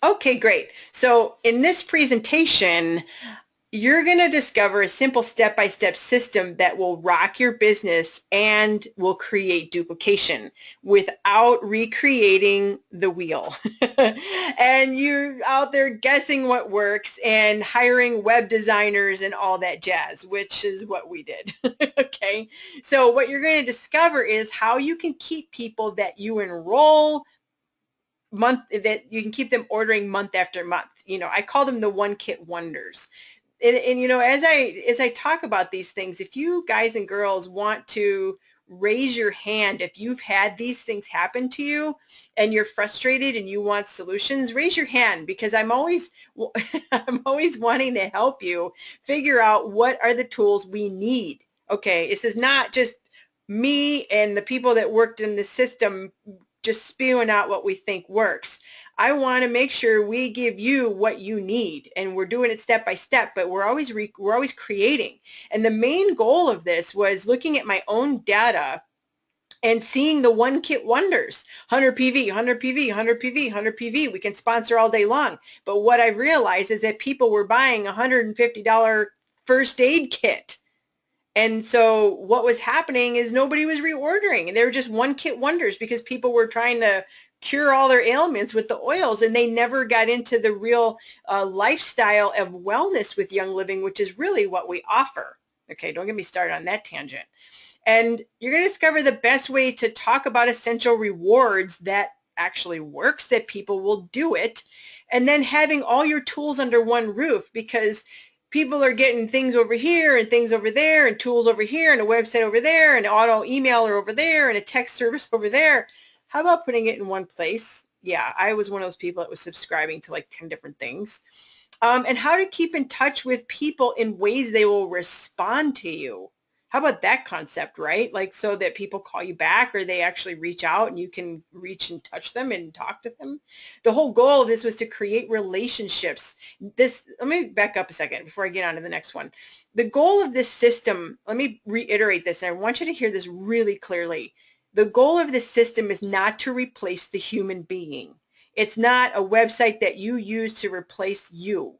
Okay, great. So in this presentation, you're going to discover a simple step-by-step system that will rock your business and will create duplication without recreating the wheel. And you're out there guessing what works and hiring web designers and all that jazz, which is what we did. Okay, so what you're going to discover is how you can keep people that you enroll that you can keep them ordering month after month. I call them the one kit wonders. And as I talk about these things, if you guys and girls want to raise your hand, if you've had these things happen to you and you're frustrated and you want solutions, raise your hand, because I'm always I'm always wanting to help you figure out what are the tools we need. Okay, this is not just me and the people that worked in the system just spewing out what we think works. I want to make sure we give you what you need, and we're doing it step by step, but we're always creating. And the main goal of this was looking at my own data and seeing the one kit wonders. 100 PV, 100 PV, 100 PV, 100 PV. We can sponsor all day long. But what I realized is that people were buying $150 first aid kit. And so what was happening is nobody was reordering, and they were just one kit wonders because people were trying to cure all their ailments with the oils, and they never got into the real lifestyle of wellness with Young Living, which is really what we offer. Okay, don't get me started on that tangent. And you're going to discover the best way to talk about essential rewards that actually works, that people will do it, and then having all your tools under one roof, because people are getting things over here and things over there and tools over here and a website over there and auto emailer over there and a text service over there. How about putting it in one place? Yeah, I was one of those people that was subscribing to like 10 different things. And how to keep in touch with people in ways they will respond to you. How about that concept, right? Like, so that people call you back or they actually reach out and you can reach and touch them and talk to them. The whole goal of this was to create relationships. Let me back up a second before I get on to the next one. The goal of this system, let me reiterate this, and I want you to hear this really clearly. The goal of this system is not to replace the human being. It's not a website that you use to replace you.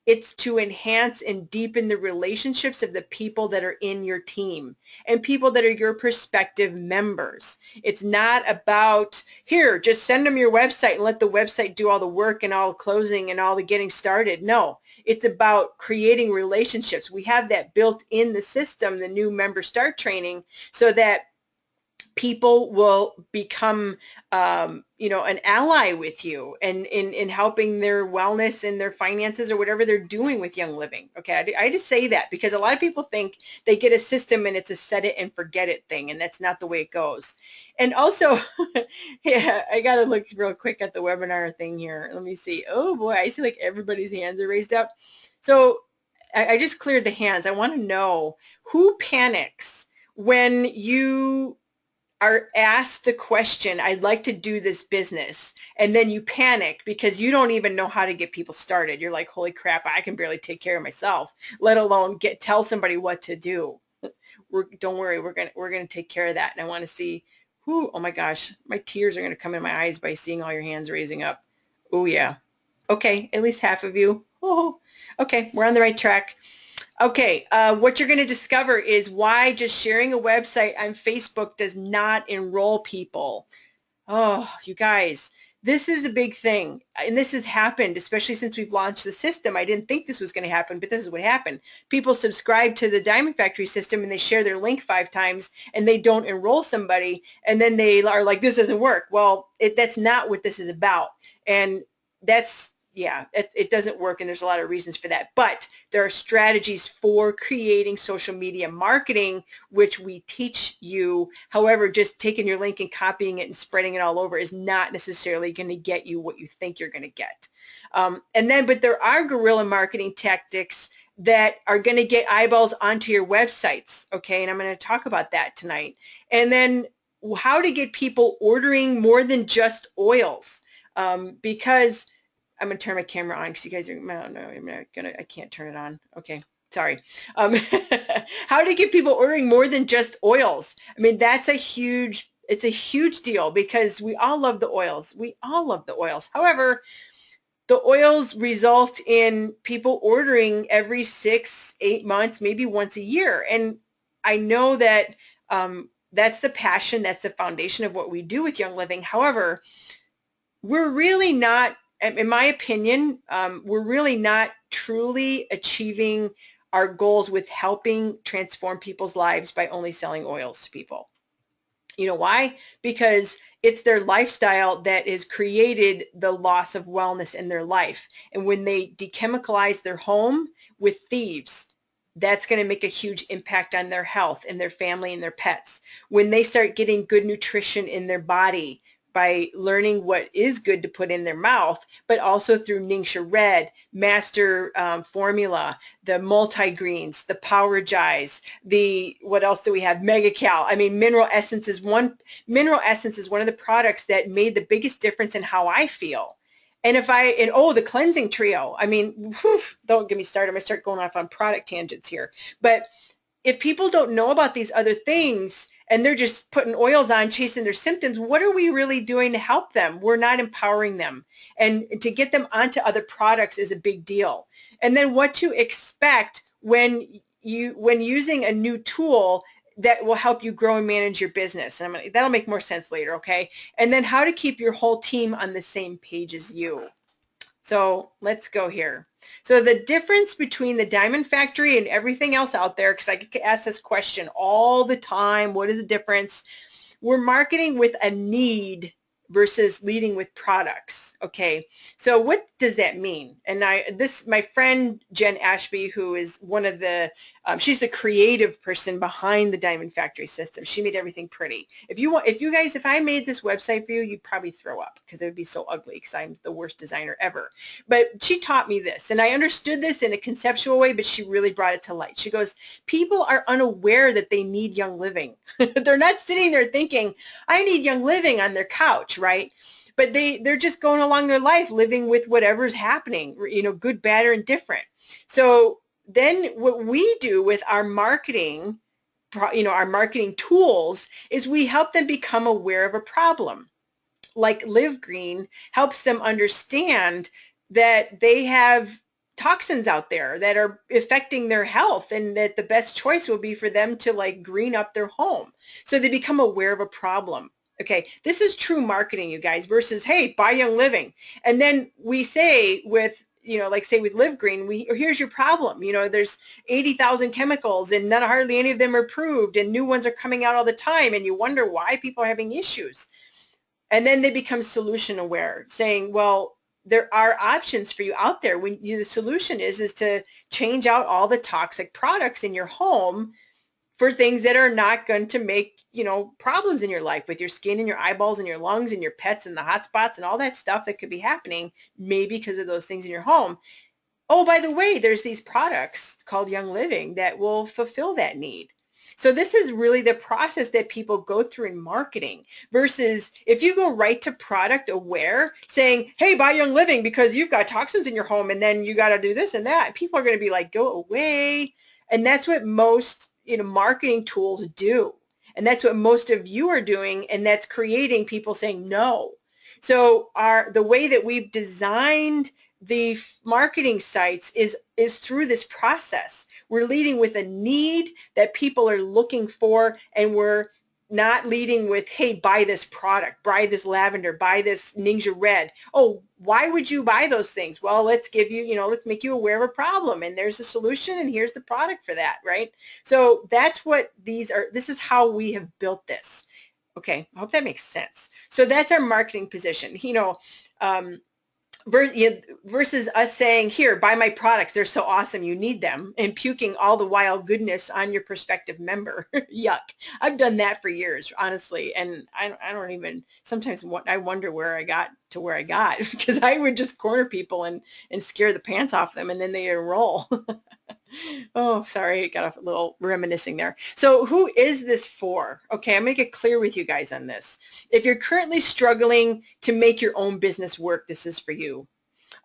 It's to enhance and deepen the relationships of the people that are in your team and people that are your prospective members. It's not about, here, just send them your website and let the website do all the work and all the closing and all the getting started. No, it's about creating relationships. We have that built in the system, the new member start training, so that people will become an ally with you and in helping their wellness and their finances or whatever they're doing with Young Living. Okay, I just say that because a lot of people think they get a system and it's a set it and forget it thing, and that's not the way it goes. And also, yeah, I gotta look real quick at the webinar thing here. Let me see. Oh boy, I see like everybody's hands are raised up. So I just cleared the hands. I want to know who panics when you are asked the question, I'd like to do this business, and then you panic because you don't even know how to get people started. You're like, holy crap, I can barely take care of myself, let alone tell somebody what to do. Don't worry, we're gonna take care of that. And I want to see who. Oh my gosh, my tears are gonna come in my eyes by seeing all your hands raising up. Oh yeah. Okay, at least half of you. Oh, okay, we're on the right track. Okay, what you're going to discover is why just sharing a website on Facebook does not enroll people. Oh, you guys, this is a big thing, and this has happened, especially since we've launched the system. I didn't think this was going to happen, but this is what happened. People subscribe to the Diamond Factory system, and they share their link 5 times, and they don't enroll somebody, and then they are like, this doesn't work. Well, that's not what this is about, and that's, yeah, it doesn't work, and there's a lot of reasons for that. But there are strategies for creating social media marketing, which we teach you. However, just taking your link and copying it and spreading it all over is not necessarily going to get you what you think you're going to get. But there are guerrilla marketing tactics that are going to get eyeballs onto your websites, okay? And I'm going to talk about that tonight. And then how to get people ordering more than just oils, because I'm going to turn my camera on because you guys are, no, I can't turn it on. Okay, sorry. How to get people ordering more than just oils. I mean, it's a huge deal because we all love the oils. We all love the oils. However, The oils result in people ordering every 6, 8 months, maybe once a year. And I know that that's the passion, that's the foundation of what we do with Young Living. However, we're really not, in my opinion, we're really not truly achieving our goals with helping transform people's lives by only selling oils to people. You know why? Because it's their lifestyle that has created the loss of wellness in their life. And when they dechemicalize their home with thieves, that's going to make a huge impact on their health and their family and their pets. When they start getting good nutrition in their body by learning what is good to put in their mouth, but also through Ningxia Red, Master Formula, the multi-greens, the Power-Gize, the, what else do we have? Mega-Cal. I mean, Mineral Essence is one of the products that made the biggest difference in how I feel. And the cleansing trio. I mean, whew, don't get me started. I'm going to start going off on product tangents here. But if people don't know about these other things and they're just putting oils on, chasing their symptoms, what are we really doing to help them? We're not empowering them. And to get them onto other products is a big deal. And then what to expect when using a new tool that will help you grow and manage your business. And that'll make more sense later, okay? And then how to keep your whole team on the same page as you. So let's go here. So the difference between the Diamond Factory and everything else out there, because I get asked this question all the time, what is the difference? We're marketing with a need versus leading with products. Okay, so what does that mean? And my friend Jen Ashby, who is one of the, she's the creative person behind the Diamond Factory system. She made everything pretty. If I made this website for you, you'd probably throw up because it would be so ugly because I'm the worst designer ever. But she taught me this, and I understood this in a conceptual way, but she really brought it to light. She goes, people are unaware that they need Young Living. They're not sitting there thinking, I need Young Living on their couch, right? But they're just going along their life living with whatever's happening, you know, good, bad, or indifferent. So then what we do with our marketing, you know, our marketing tools is we help them become aware of a problem. Like Live Green helps them understand that they have toxins out there that are affecting their health, and that the best choice will be for them to like green up their home. So they become aware of a problem. Okay, this is true marketing, you guys, versus, hey, buy Young Living. And then we say with, you know, like say with Live Green, here's your problem. You know, there's 80,000 chemicals and hardly any of them are approved, and new ones are coming out all the time, and you wonder why people are having issues. And then they become solution aware, saying, well, there are options for you out there. The solution is to change out all the toxic products in your home for things that are not going to make, you know, problems in your life with your skin and your eyeballs and your lungs and your pets and the hot spots and all that stuff that could be happening maybe because of those things in your home. Oh, by the way, there's these products called Young Living that will fulfill that need. So this is really the process that people go through in marketing, versus if you go right to product aware saying, hey, buy Young Living because you've got toxins in your home and then you got to do this and that. People are going to be like, go away. And that's what most, you know, marketing tools do. And that's what most of you are doing. And that's creating people saying no. So the way that we've designed the marketing sites is through this process. We're leading with a need that people are looking for, and we're not leading with, hey, buy this product, buy this lavender, buy this Ningxia Red. Oh, why would you buy those things? Well, let's give you, you know, let's make you aware of a problem, and there's a solution, and here's the product for that, right? So that's what these are. This is how we have built this. Okay, I hope that makes sense. So that's our marketing position. You know, versus us saying, here, buy my products, they're so awesome, you need them, and puking all the wild goodness on your prospective member. Yuck. I've done that for years, honestly, and I don't even, sometimes I wonder where I got to where I got, because I would just corner people and scare the pants off them, and then they enroll. Oh, sorry, got a little reminiscing there. So who is this for? Okay, I'm going to get clear with you guys on this. If you're currently struggling to make your own business work, this is for you.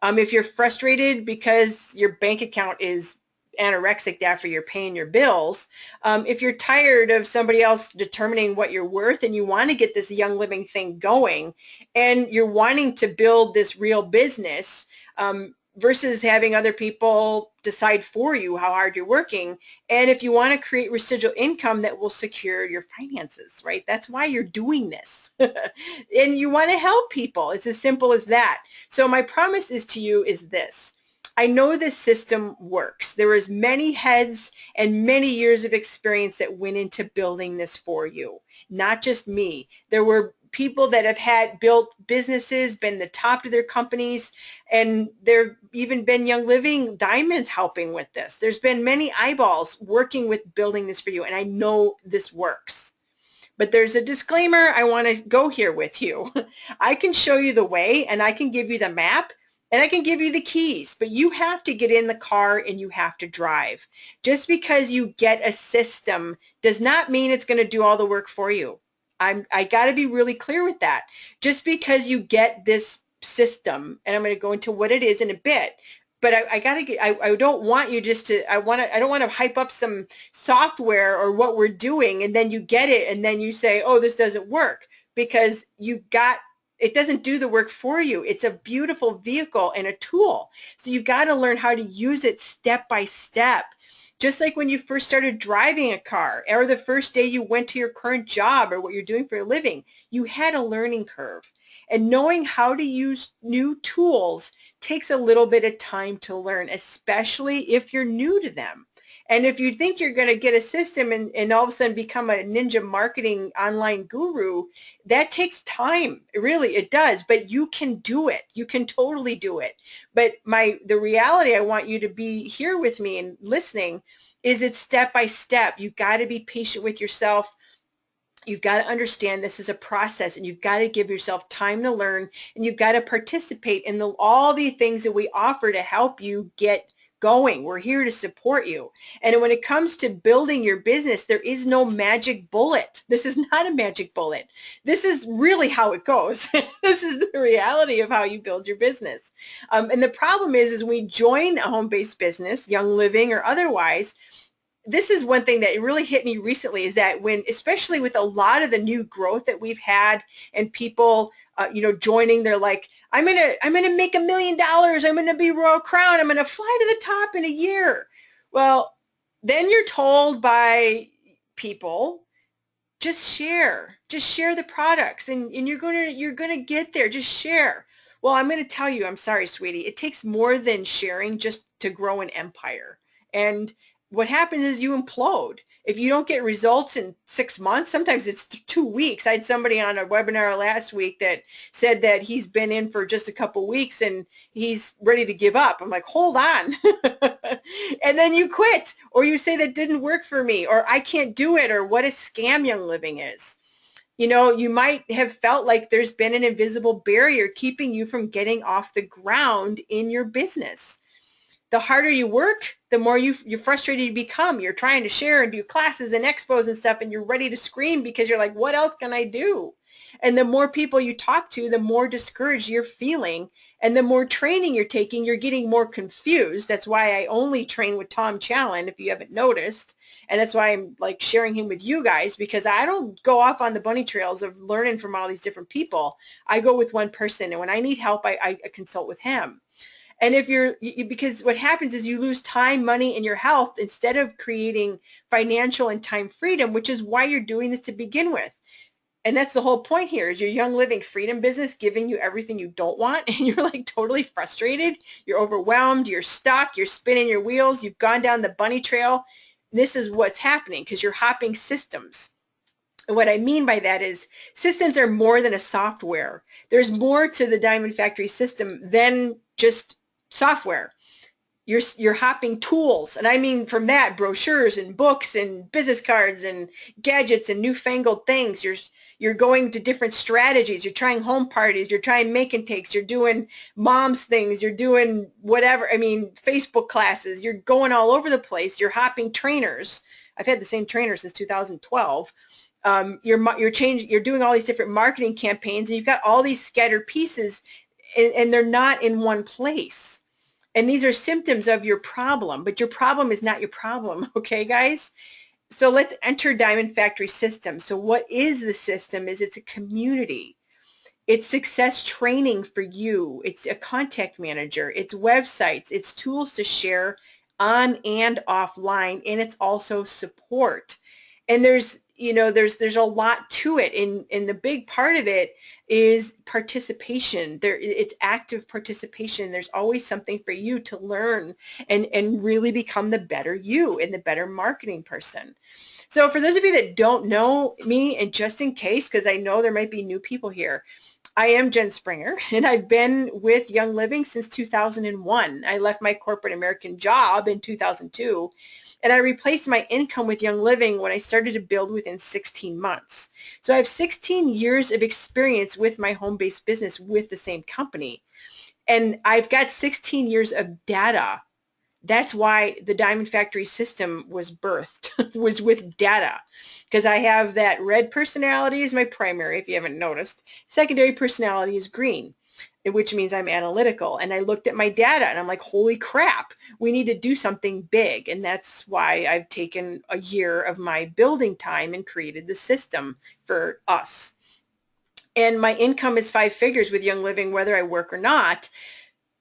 If you're frustrated because your bank account is anorexic after you're paying your bills, if you're tired of somebody else determining what you're worth and you want to get this Young Living thing going and you're wanting to build this real business, versus having other people decide for you how hard you're working. And if you want to create residual income that will secure your finances, right? That's why you're doing this. And you want to help people. It's as simple as that. So my promise is to you is this. I know this system works. There is many heads and many years of experience that went into building this for you, not just me. There were people that have had built businesses, been the top of their companies, and there even been Young Living Diamonds helping with this. There's been many eyeballs working with building this for you, and I know this works. But there's a disclaimer I want to go here with you. I can show you the way, and I can give you the map, and I can give you the keys, but you have to get in the car and you have to drive. Just because you get a system does not mean it's going to do all the work for you. I got to be really clear with that. Just because you get this system, and I'm going to go into what it is in a bit, but I don't want you just to, I don't want to hype up some software or what we're doing and then you get it and then you say, oh, this doesn't work, because it doesn't do the work for you. It's a beautiful vehicle and a tool. So you've got to learn how to use it step by step. Just like when you first started driving a car, or the first day you went to your current job or what you're doing for a living, you had a learning curve. And knowing how to use new tools takes a little bit of time to learn, especially if you're new to them. And if you think you're going to get a system and all of a sudden become a ninja marketing online guru, that takes time. Really, it does. But you can do it. You can totally do it. But the reality I want you to be here with me and listening is it's step by step. You've got to be patient with yourself. You've got to understand this is a process, and you've got to give yourself time to learn, and you've got to participate in all the things that we offer to help you get going. We're here to support you. And when it comes to building your business, there is no magic bullet. This is not a magic bullet. This is really how it goes. This is the reality of how you build your business. And the problem is we join a home-based business, Young Living or otherwise. This is one thing that really hit me recently, is that especially with a lot of the new growth that we've had and people, joining, they're like, I'm gonna make $1 million. I'm gonna be Royal Crown. I'm gonna fly to the top in a year. Well, then you're told by people, just share the products, and you're gonna get there. Just share. Well, I'm gonna tell you, I'm sorry, sweetie. It takes more than sharing just to grow an empire. And what happens is you implode. If you don't get results in 6 months, sometimes it's 2 weeks. I had somebody on a webinar last week that said that he's been in for just a couple weeks and he's ready to give up. I'm like, hold on. And then you quit, or you say that didn't work for me, or I can't do it, or what a scam Young Living is. You might have felt like there's been an invisible barrier keeping you from getting off the ground in your business. The harder you work, the more you're frustrated you become. You're trying to share and do classes and expos and stuff, and you're ready to scream because you're like, what else can I do? And the more people you talk to, the more discouraged you're feeling, and the more training you're taking, you're getting more confused. That's why I only train with Tom Challen, if you haven't noticed. And that's why I'm like sharing him with you guys, because I don't go off on the bunny trails of learning from all these different people. I go with one person, and when I need help, I consult with him. And because what happens is you lose time, money, and your health instead of creating financial and time freedom, which is why you're doing this to begin with. And that's the whole point here, is your Young Living freedom business giving you everything you don't want, and you're like totally frustrated, you're overwhelmed, you're stuck, you're spinning your wheels, you've gone down the bunny trail. This is what's happening because you're hopping systems. And what I mean by that is systems are more than a software. There's more to the Diamond Factory system than just software. You're hopping tools, and I mean from that, brochures and books and business cards and gadgets and newfangled things. You're going to different strategies. You're trying home parties. You're trying make and takes. You're doing mom's things. You're doing whatever. I mean, Facebook classes. You're going all over the place. You're hopping trainers. I've had the same trainer since 2012. You're doing all these different marketing campaigns, and you've got all these scattered pieces, and they're not in one place. And these are symptoms of your problem, but your problem is not your problem, okay, guys? So let's enter Diamond Factory system. So what is the system? It's a community. It's success training for you. It's a contact manager. It's websites. It's tools to share on and offline, and it's also support. And there's, you know, there's a lot to it, and the big part of it is participation. It's active participation. There's always something for you to learn and really become the better you and the better marketing person. So for those of you that don't know me, and just in case, because I know there might be new people here, I am Jen Springer, and I've been with Young Living since 2001. I left my corporate American job in 2002, and I replaced my income with Young Living when I started to build within 16 months. So I have 16 years of experience with my home-based business with the same company, and I've got 16 years of data. That's why the Diamond Factory system was birthed, was with data, because I have that red personality is my primary, if you haven't noticed. Secondary personality is green, which means I'm analytical. And I looked at my data and I'm like, holy crap, we need to do something big. And that's why I've taken a year of my building time and created the system for us. And my income is 5 figures with Young Living, whether I work or not.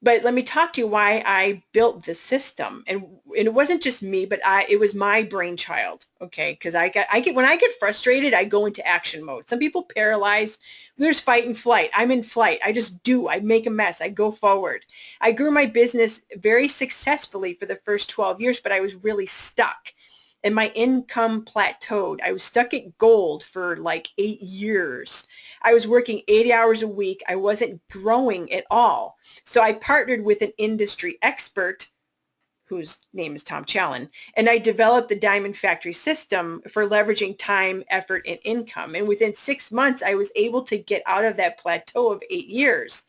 But let me talk to you why I built this system. And it wasn't just me, but it was my brainchild, okay? Because when I get frustrated, I go into action mode. Some people paralyze. There's fight and flight. I'm in flight. I just do. I make a mess. I go forward. I grew my business very successfully for the first 12 years, but I was really stuck. And my income plateaued. I was stuck at gold for like 8 years. I was working 80 hours a week. I wasn't growing at all. So I partnered with an industry expert whose name is Tom Challen, and I developed the Diamond Factory system for leveraging time, effort, and income. And within 6 months, I was able to get out of that plateau of 8 years.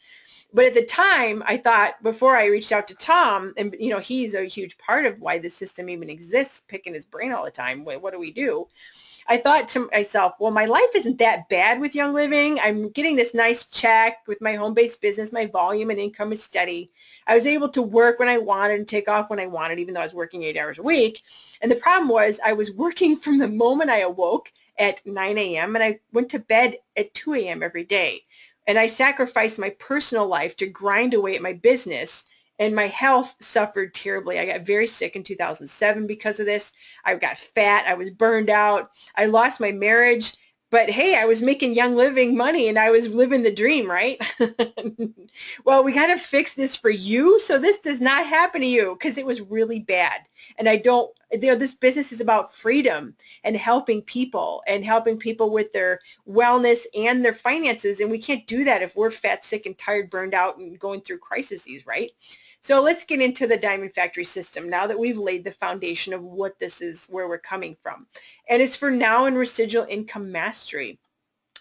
But at the time, I thought, before I reached out to Tom, and you know, he's a huge part of why this system even exists, picking his brain all the time. What do we do? I thought to myself, well, my life isn't that bad with Young Living. I'm getting this nice check with my home-based business. My volume and income is steady. I was able to work when I wanted and take off when I wanted, even though I was working 8 hours a week. And the problem was I was working from the moment I awoke at 9 a.m. and I went to bed at 2 a.m. every day. And I sacrificed my personal life to grind away at my business, and my health suffered terribly. I got very sick in 2007 because of this. I got fat. I was burned out. I lost my marriage. But hey, I was making Young Living money and I was living the dream, right? Well, we got to fix this for you so this does not happen to you, because it was really bad. And I don't, you know, this business is about freedom and helping people with their wellness and their finances. And we can't do that if we're fat, sick, and tired, burned out, and going through crises, right? So let's get into the Diamond Factory system now that we've laid the foundation of what this is, where we're coming from. And it's for now and residual income mastery.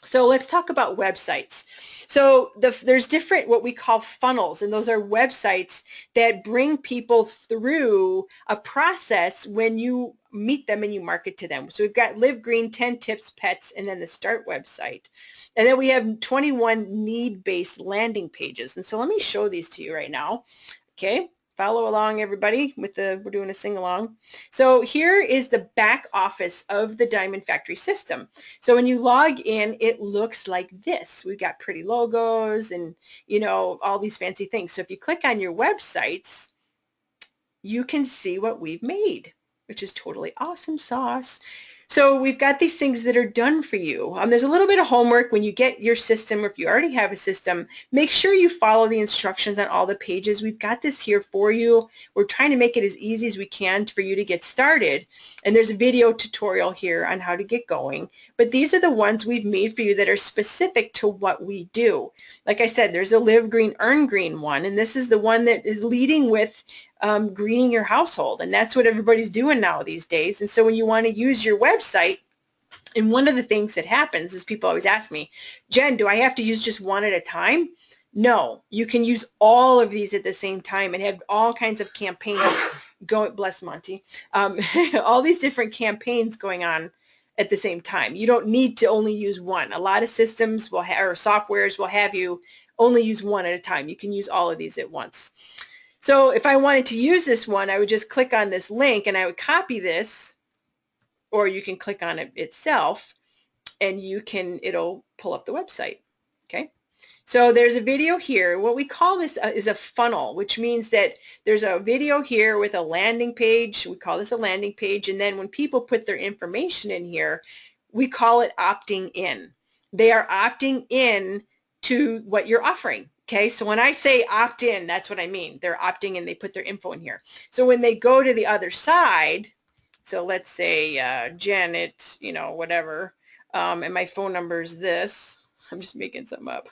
So let's talk about websites. So there's different what we call funnels, and those are websites that bring people through a process when you meet them and you market to them. So we've got Live Green, 10 Tips, Pets, and then the Start website. And then we have 21 need-based landing pages. And so let me show these to you right now. Okay, follow along, everybody, we're doing a sing-along. So here is the back office of the Diamond Factory system. So when you log in, it looks like this. We've got pretty logos and, you know, all these fancy things. So if you click on your websites, you can see what we've made, which is totally awesome sauce. So we've got these things that are done for you. There's a little bit of homework when you get your system, or if you already have a system, make sure you follow the instructions on all the pages. We've got this here for you. We're trying to make it as easy as we can for you to get started. And there's a video tutorial here on how to get going. But these are the ones we've made for you that are specific to what we do. Like I said, there's a Live Green, Earn Green one, and this is the one that is leading with greening your household, and that's what everybody's doing now these days. And so when you want to use your website, and one of the things that happens is people always ask me, Jen, do I have to use just one at a time? No, you can use all of these at the same time and have all kinds of campaigns going, bless Monty, all these different campaigns going on at the same time. You don't need to only use one. A lot of systems will have, or softwares will have you only use one at a time. You can use all of these at once. So if I wanted to use this one, I would just click on this link and I would copy this, or you can click on it itself and it'll pull up the website. Okay. So there's a video here. What we call this is a funnel, which means that there's a video here with a landing page. We call this a landing page. And then when people put their information in here, we call it opting in. They are opting in to what you're offering. Okay, so when I say opt in, that's what I mean. They're opting in, they put their info in here. So when they go to the other side, so let's say Janet, you know, whatever, and my phone number is this. I'm just making something up.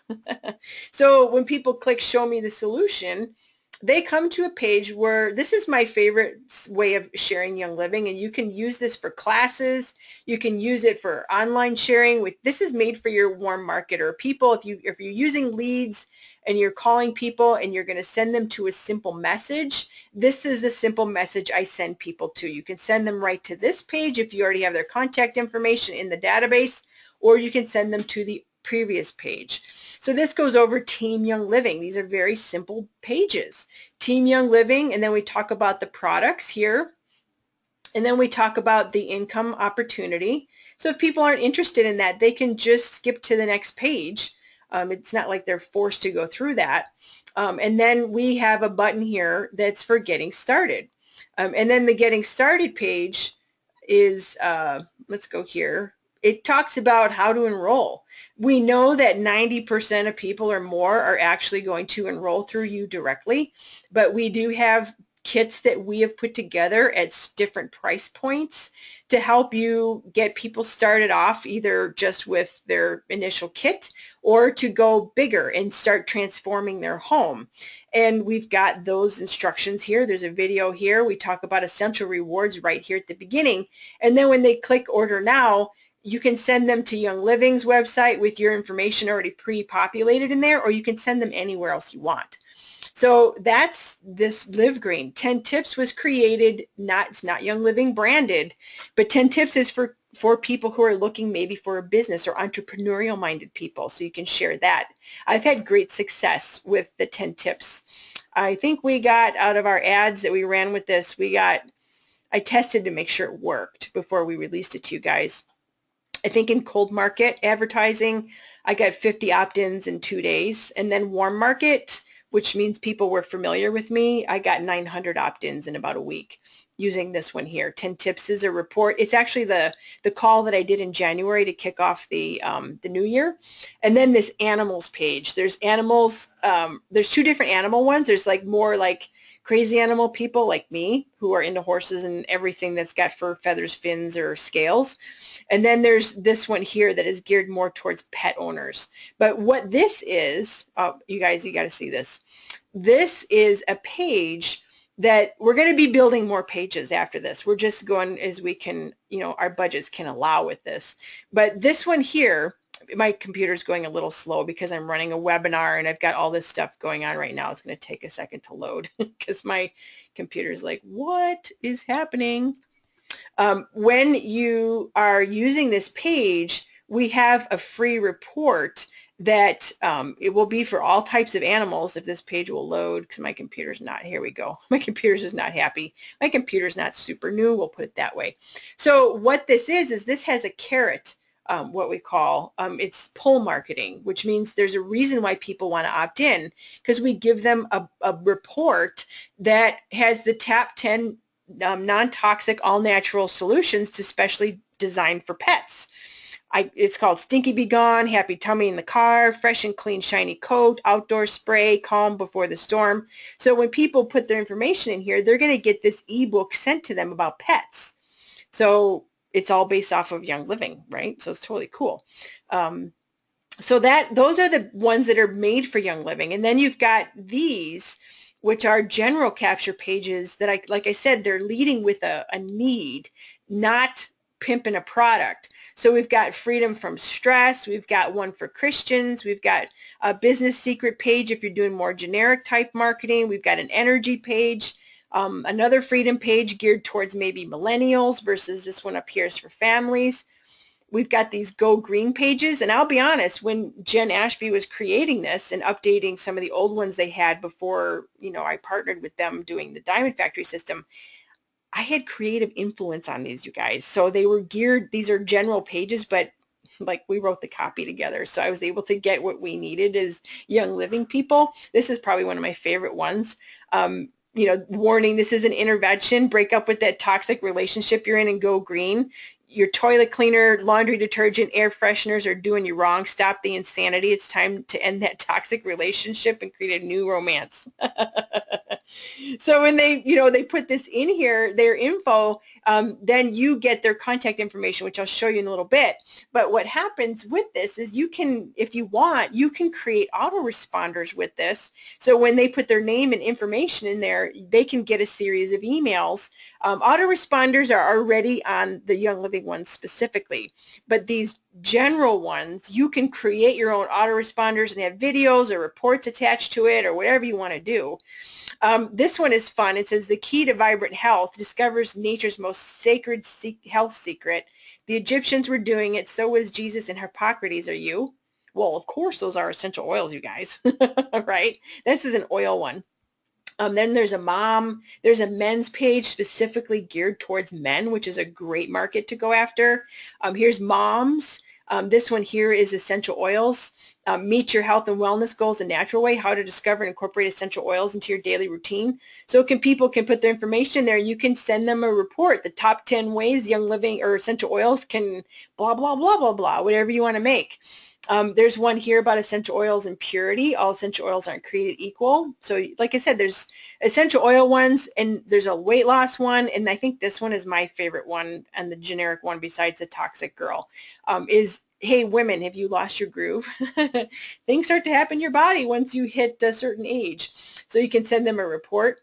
So when people click show me the solution, they come to a page where this is my favorite way of sharing Young Living, and you can use this for classes. You can use it for online sharing. This is made for your warm market or people. If you're using leads and you're calling people and you're going to send them to a simple message, this is the simple message I send people to. You can send them right to this page if you already have their contact information in the database, or you can send them to the previous page. So this goes over Team Young Living. These are very simple pages. Team Young Living, and then we talk about the products here, and then we talk about the income opportunity. So if people aren't interested in that, they can just skip to the next page. It's not like they're forced to go through that. And then we have a button here that's for getting started. And then the getting started page is, let's go here. It talks about how to enroll. We know that 90% of people or more are actually going to enroll through you directly, but we do have kits that we have put together at different price points to help you get people started off either just with their initial kit or to go bigger and start transforming their home. And we've got those instructions here. There's a video here. We talk about essential rewards right here at the beginning. And then when they click order now, you can send them to Young Living's website with your information already pre-populated in there, or you can send them anywhere else you want. So that's this Live Green. 10 Tips was created, it's not Young Living branded, but 10 Tips is for people who are looking maybe for a business or entrepreneurial minded people, so you can share that. I've had great success with the 10 Tips. I think we got out of our ads that we ran with this, I tested to make sure it worked before we released it to you guys. I think in cold market advertising, I got 50 opt-ins in 2 days. And then warm market, which means people were familiar with me, I got 900 opt-ins in about a week using this one here. 10 Tips is a report. It's actually the call that I did in January to kick off the new year. And then this animals page. There's animals, there's two different animal ones. There's like more like crazy animal people like me who are into horses and everything that's got fur, feathers, fins, or scales. And then there's this one here that is geared more towards pet owners. But what this is, you guys, you got to see this. This is a page that we're going to be building more pages after this. We're just going as we can, you know, our budgets can allow with this. But this one here, my computer's going a little slow because I'm running a webinar and I've got all this stuff going on right now. It's going to take a second to load because my computer's like, what is happening? When you are using this page, we have a free report that it will be for all types of animals. If this page will load, because my computer's not, here we go. My computer's is not happy. My computer's not super new, we'll put it that way. So what this is this has a carrot, what we call, it's pull marketing, which means there's a reason why people want to opt in, because we give them a report that has the top 10 non-toxic, all-natural solutions to specially designed for pets. It's called Stinky Be Gone, Happy Tummy in the Car, Fresh and Clean Shiny Coat, Outdoor Spray, Calm Before the Storm. So when people put their information in here, they're going to get this ebook sent to them about pets. So it's all based off of Young Living, right? So it's totally cool. So those are the ones that are made for Young Living. And then you've got these, which are general capture pages that like I said, they're leading with a need, not pimping a product. So we've got freedom from stress. We've got one for Christians. We've got a business secret page if you're doing more generic type marketing. We've got an energy page, another freedom page geared towards maybe millennials versus this one up here is for families. We've got these Go Green pages, and I'll be honest, when Jen Ashby was creating this and updating some of the old ones they had before, you know, I partnered with them doing the Diamond Factory system, I had creative influence on these, you guys. So they were geared, these are general pages, but like we wrote the copy together. So I was able to get what we needed as Young Living people. This is probably one of my favorite ones. You know, warning, this is an intervention. Break up with that toxic relationship you're in and go green. Your toilet cleaner, laundry detergent, air fresheners are doing you wrong. Stop the insanity. It's time to end that toxic relationship and create a new romance. So when they, you know, they put this in here, their info, then you get their contact information, which I'll show you in a little bit. But what happens with this is you can, if you want, you can create autoresponders with this. So when they put their name and information in there, they can get a series of emails. Autoresponders are already on the Young Living ones specifically, but these general ones, you can create your own autoresponders and have videos or reports attached to it or whatever you want to do. This one is fun. It says the key to vibrant health discovers nature's most sacred health secret. The Egyptians were doing it, so was Jesus and Hippocrates. Are you? Well, of course those are essential oils, you guys, right? This is an oil one. Then there's a men's page specifically geared towards men, which is a great market to go after. Here's moms. This one here is essential oils. Meet your health and wellness goals a natural way, how to discover and incorporate essential oils into your daily routine. So people can put their information there. You can send them a report, the top 10 ways Young Living or essential oils can blah, blah, blah, blah, blah, whatever you want to make. There's one here about essential oils and purity. All essential oils aren't created equal. So like I said, there's essential oil ones and there's a weight loss one. And I think this one is my favorite one and the generic one besides the toxic girl is, hey, women, have you lost your groove? Things start to happen in your body once you hit a certain age. So you can send them a report.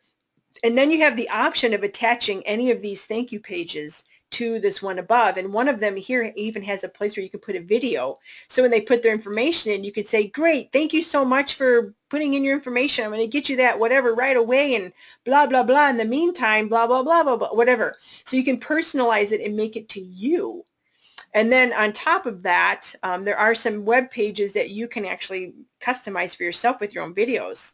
And then you have the option of attaching any of these thank you pages to this one above, and one of them here even has a place where you can put a video. So when they put their information in, you could say, great, thank you so much for putting in your information. I'm going to get you that whatever right away and blah, blah, blah. In the meantime, blah, blah, blah, blah, blah, whatever. So you can personalize it and make it to you. And then on top of that, there are some web pages that you can actually customize for yourself with your own videos.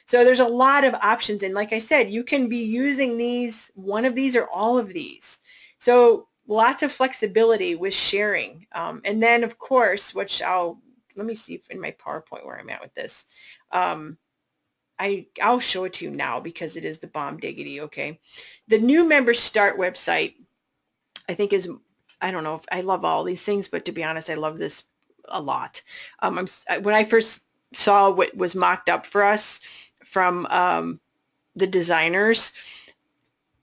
So there's a lot of options. And like I said, you can be using these, one of these or all of these. So lots of flexibility with sharing. And then of course, which let me see if in my PowerPoint where I'm at with this. I'll show it to you now because it is the bomb diggity, okay? The new members start website, I think is, I don't know if I love all these things, but to be honest, I love this a lot. When I first saw what was mocked up for us from the designers,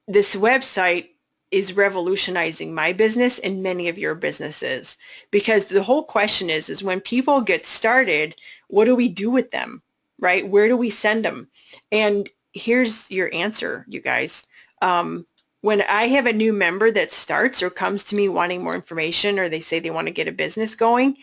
this website is revolutionizing my business and many of your businesses, because the whole question is when people get started, what do we do with them, right? Where do we send them? And here's your answer, you guys. When I have a new member that starts or comes to me wanting more information, or they say they want to get a business going,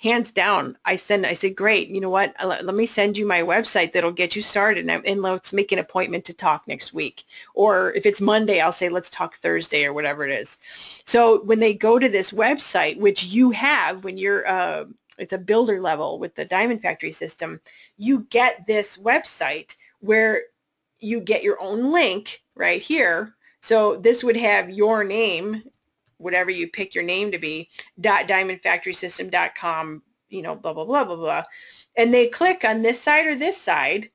hands down, I say, great, you know what, let me send you my website that'll get you started, and let's make an appointment to talk next week. Or if it's Monday, I'll say, let's talk Thursday or whatever it is. So when they go to this website, which you have when you're, it's a builder level with the Diamond Factory system, you get this website where you get your own link right here. So this would have your name, whatever you pick your name to be, .diamondfactorysystem.com, you know, blah, blah, blah, blah, blah. And they click on this side or this side,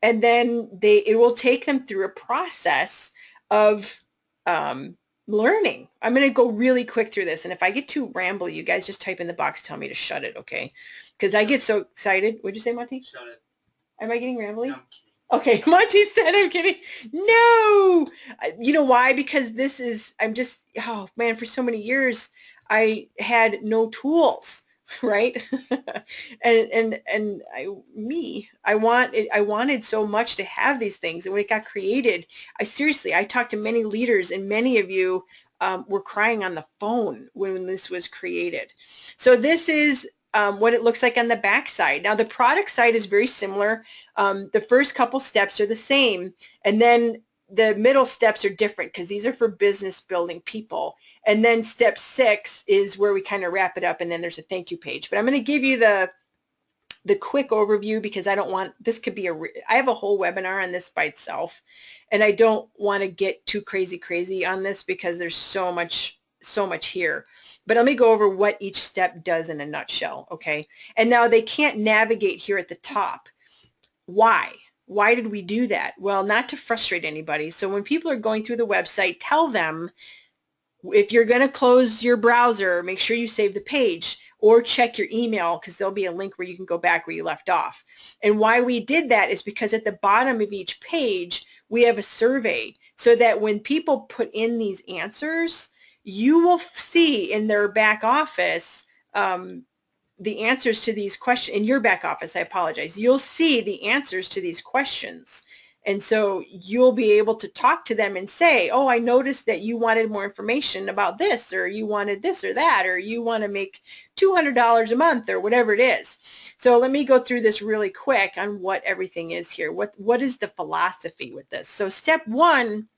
and then it will take them through a process of learning. I'm going to go really quick through this. And if I get too rambly, you guys just type in the box, tell me to shut it, okay? Because I get so excited. What'd you say, Monty? Shut it. Am I getting rambly? No, okay, Monty said I'm kidding. No! You know why? Because this is, oh man, for so many years, I had no tools, right? I wanted so much to have these things. And when it got created, I talked to many leaders, and many of you were crying on the phone when this was created. So this is what it looks like on the back side. Now the product side is very similar. The first couple steps are the same, and then the middle steps are different because these are for business building people. And then step 6 is where we kind of wrap it up, and then there's a thank you page. But I'm going to give you the quick overview because I don't want, this could be I have a whole webinar on this by itself, and I don't want to get too crazy on this because there's so much so much here. But let me go over what each step does in a nutshell, okay? And now they can't navigate here at the top. Why? Why did we do that? Well, not to frustrate anybody. So when people are going through the website, tell them if you're going to close your browser, make sure you save the page or check your email, because there'll be a link where you can go back where you left off. And why we did that is because at the bottom of each page, we have a survey so that when people put in these answers, you will see in their back office the answers to these questions. In your back office, I apologize, you'll see the answers to these questions. And so you'll be able to talk to them and say, oh, I noticed that you wanted more information about this, or you wanted this or that, or you want to make $200 a month, or whatever it is. So let me go through this really quick on what everything is here. What is the philosophy with this? So step one,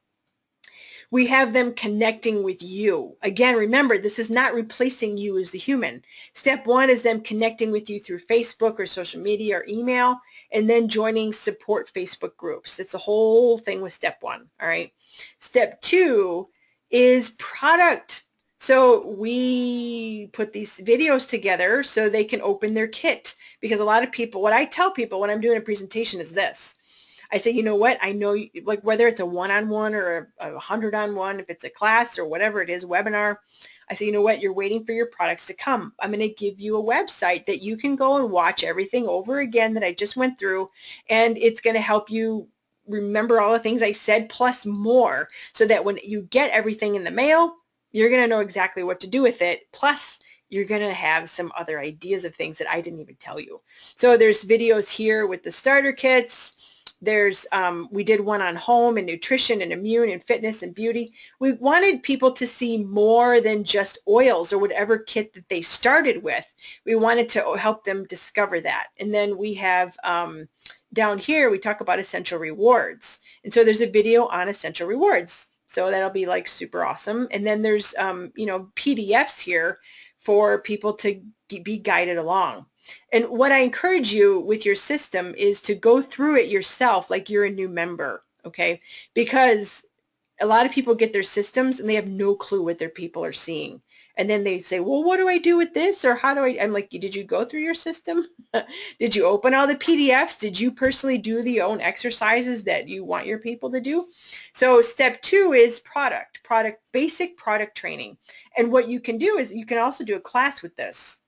we have them connecting with you. Again, remember, this is not replacing you as the human. Step one is them connecting with you through Facebook or social media or email, and then joining support Facebook groups. It's a whole thing with step one, all right? Step two is product. So we put these videos together so they can open their kit, because a lot of people, what I tell people when I'm doing a presentation is this. I say, you know what, I know, like whether it's a one-on-one or a 100-on-1, if it's a class or whatever it is, webinar, I say, you know what, you're waiting for your products to come. I'm going to give you a website that you can go and watch everything over again that I just went through, and it's going to help you remember all the things I said plus more, so that when you get everything in the mail, you're going to know exactly what to do with it. Plus, you're going to have some other ideas of things that I didn't even tell you. So there's videos here with the starter kits. There's, we did one on home and nutrition and immune and fitness and beauty. We wanted people to see more than just oils or whatever kit that they started with. We wanted to help them discover that. And then we have down here, we talk about essential rewards. And so there's a video on essential rewards. So that'll be like super awesome. And then there's, you know, PDFs here for people to be guided along. And what I encourage you with your system is to go through it yourself like you're a new member, okay? Because a lot of people get their systems and they have no clue what their people are seeing. And then they say, well, what do I do with this? Or how do I, I'm like, did you go through your system? Did you open all the PDFs? Did you personally do the own exercises that you want your people to do? So step two is basic product training. And what you can do is you can also do a class with this.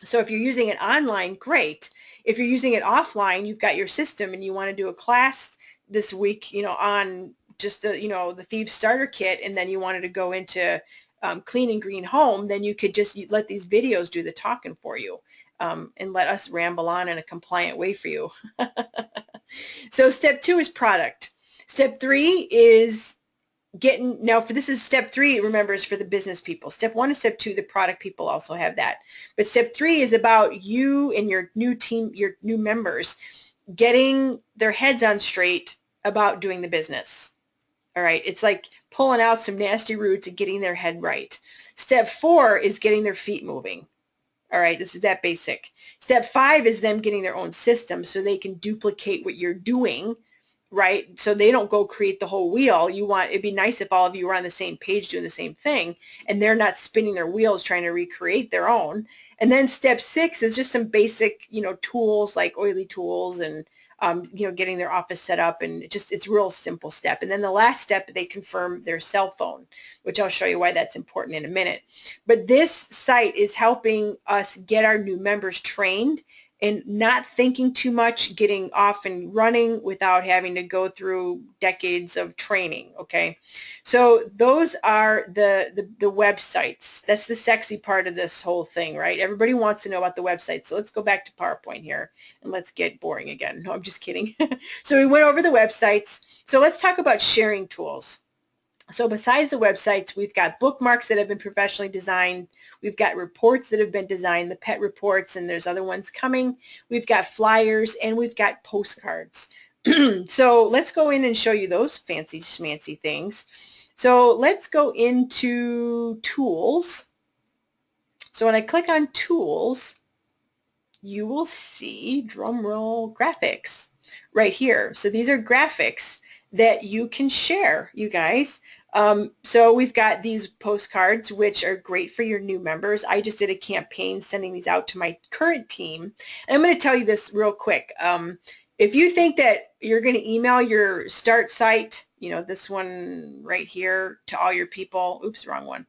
So if you're using it online, great. If you're using it offline, you've got your system and you want to do a class this week, you know, on just the, you know, the Thieves Starter Kit, and then you wanted to go into clean and green home, then you could just let these videos do the talking for you, and let us ramble on in a compliant way for you. So step two is product. Step three is now for this is step three, remember, is for the business people. Step one and step two, the product people also have that. But step three is about you and your new team, your new members, getting their heads on straight about doing the business. All right, it's like pulling out some nasty roots and getting their head right. Step four is getting their feet moving. All right, this is that basic. Step five is them getting their own system so they can duplicate what you're doing, right? So they don't go create the whole wheel. It'd be nice if all of you were on the same page doing the same thing and they're not spinning their wheels trying to recreate their own. And then step six is just some basic, you know, tools like oily tools and, you know, getting their office set up, and it's real simple step. And then the last step, they confirm their cell phone, which I'll show you why that's important in a minute. But this site is helping us get our new members trained and not thinking too much, getting off and running without having to go through decades of training, okay? So those are the websites. That's the sexy part of this whole thing, right? Everybody wants to know about the website. So let's go back to PowerPoint here and let's get boring again. No, I'm just kidding. So we went over the websites. So let's talk about sharing tools. So besides the websites, we've got bookmarks that have been professionally designed. We've got reports that have been designed, the pet reports, and there's other ones coming. We've got flyers, and we've got postcards. So let's go in and show you those fancy schmancy things. So let's go into tools. So when I click on tools, you will see, drum roll, graphics right here. So these are graphics that you can share, you guys. So we've got these postcards, which are great for your new members. I just did a campaign sending these out to my current team. And I'm going to tell you this real quick. If you think that you're going to email your start site, you know, this one right here, to all your people, oops, wrong one,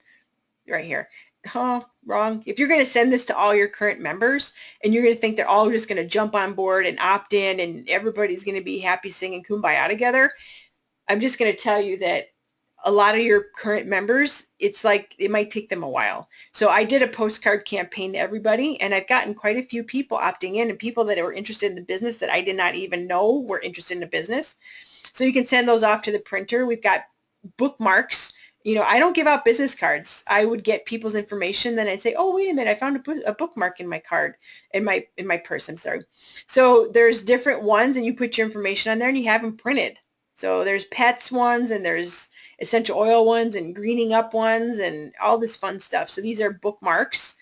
right here. Oh, wrong. If you're going to send this to all your current members and you're going to think they're all just going to jump on board and opt in and everybody's going to be happy singing Kumbaya together, I'm just going to tell you that a lot of your current members, it's like it might take them a while. So I did a postcard campaign to everybody, and I've gotten quite a few people opting in, and people that were interested in the business that I did not even know were interested in the business. So you can send those off to the printer. We've got bookmarks. You know, I don't give out business cards. I would get people's information, then I'd say, oh, wait a minute, I found a bookmark in my card, in my purse, I'm sorry. So there's different ones, and you put your information on there, and you have them printed. So there's pets ones, and there's essential oil ones, and greening up ones, and all this fun stuff. So these are bookmarks.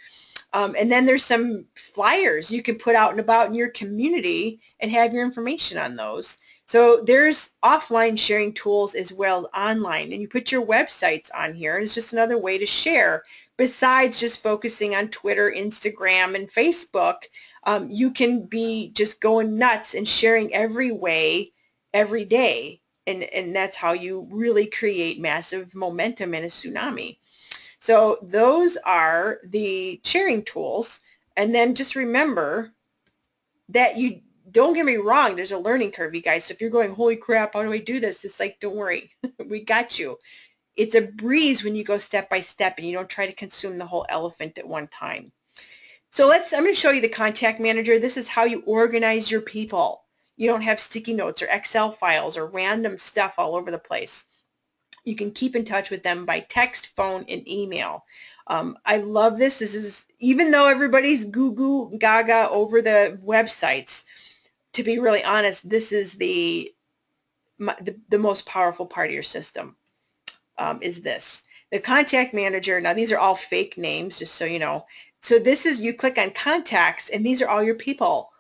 And then there's some flyers you can put out and about in your community and have your information on those. So there's offline sharing tools as well as online, and you put your websites on here. It's just another way to share. Besides just focusing on Twitter, Instagram, and Facebook, you can be just going nuts and sharing every way, every day. And that's how you really create massive momentum in a tsunami. So those are the sharing tools. And then just remember that you, don't get me wrong, there's a learning curve, you guys. So if you're going, holy crap, how do I do this? It's like, don't worry, we got you. It's a breeze when you go step by step and you don't try to consume the whole elephant at one time. So I'm going to show you the contact manager. This is how you organize your people. You don't have sticky notes or Excel files or random stuff all over the place. You can keep in touch with them by text, phone, and email. I love this. This is, even though everybody's goo gaga over the websites, to be really honest, this is the most powerful part of your system, is this. The contact manager, now these are all fake names, just so you know. So this is, you click on contacts, and these are all your people.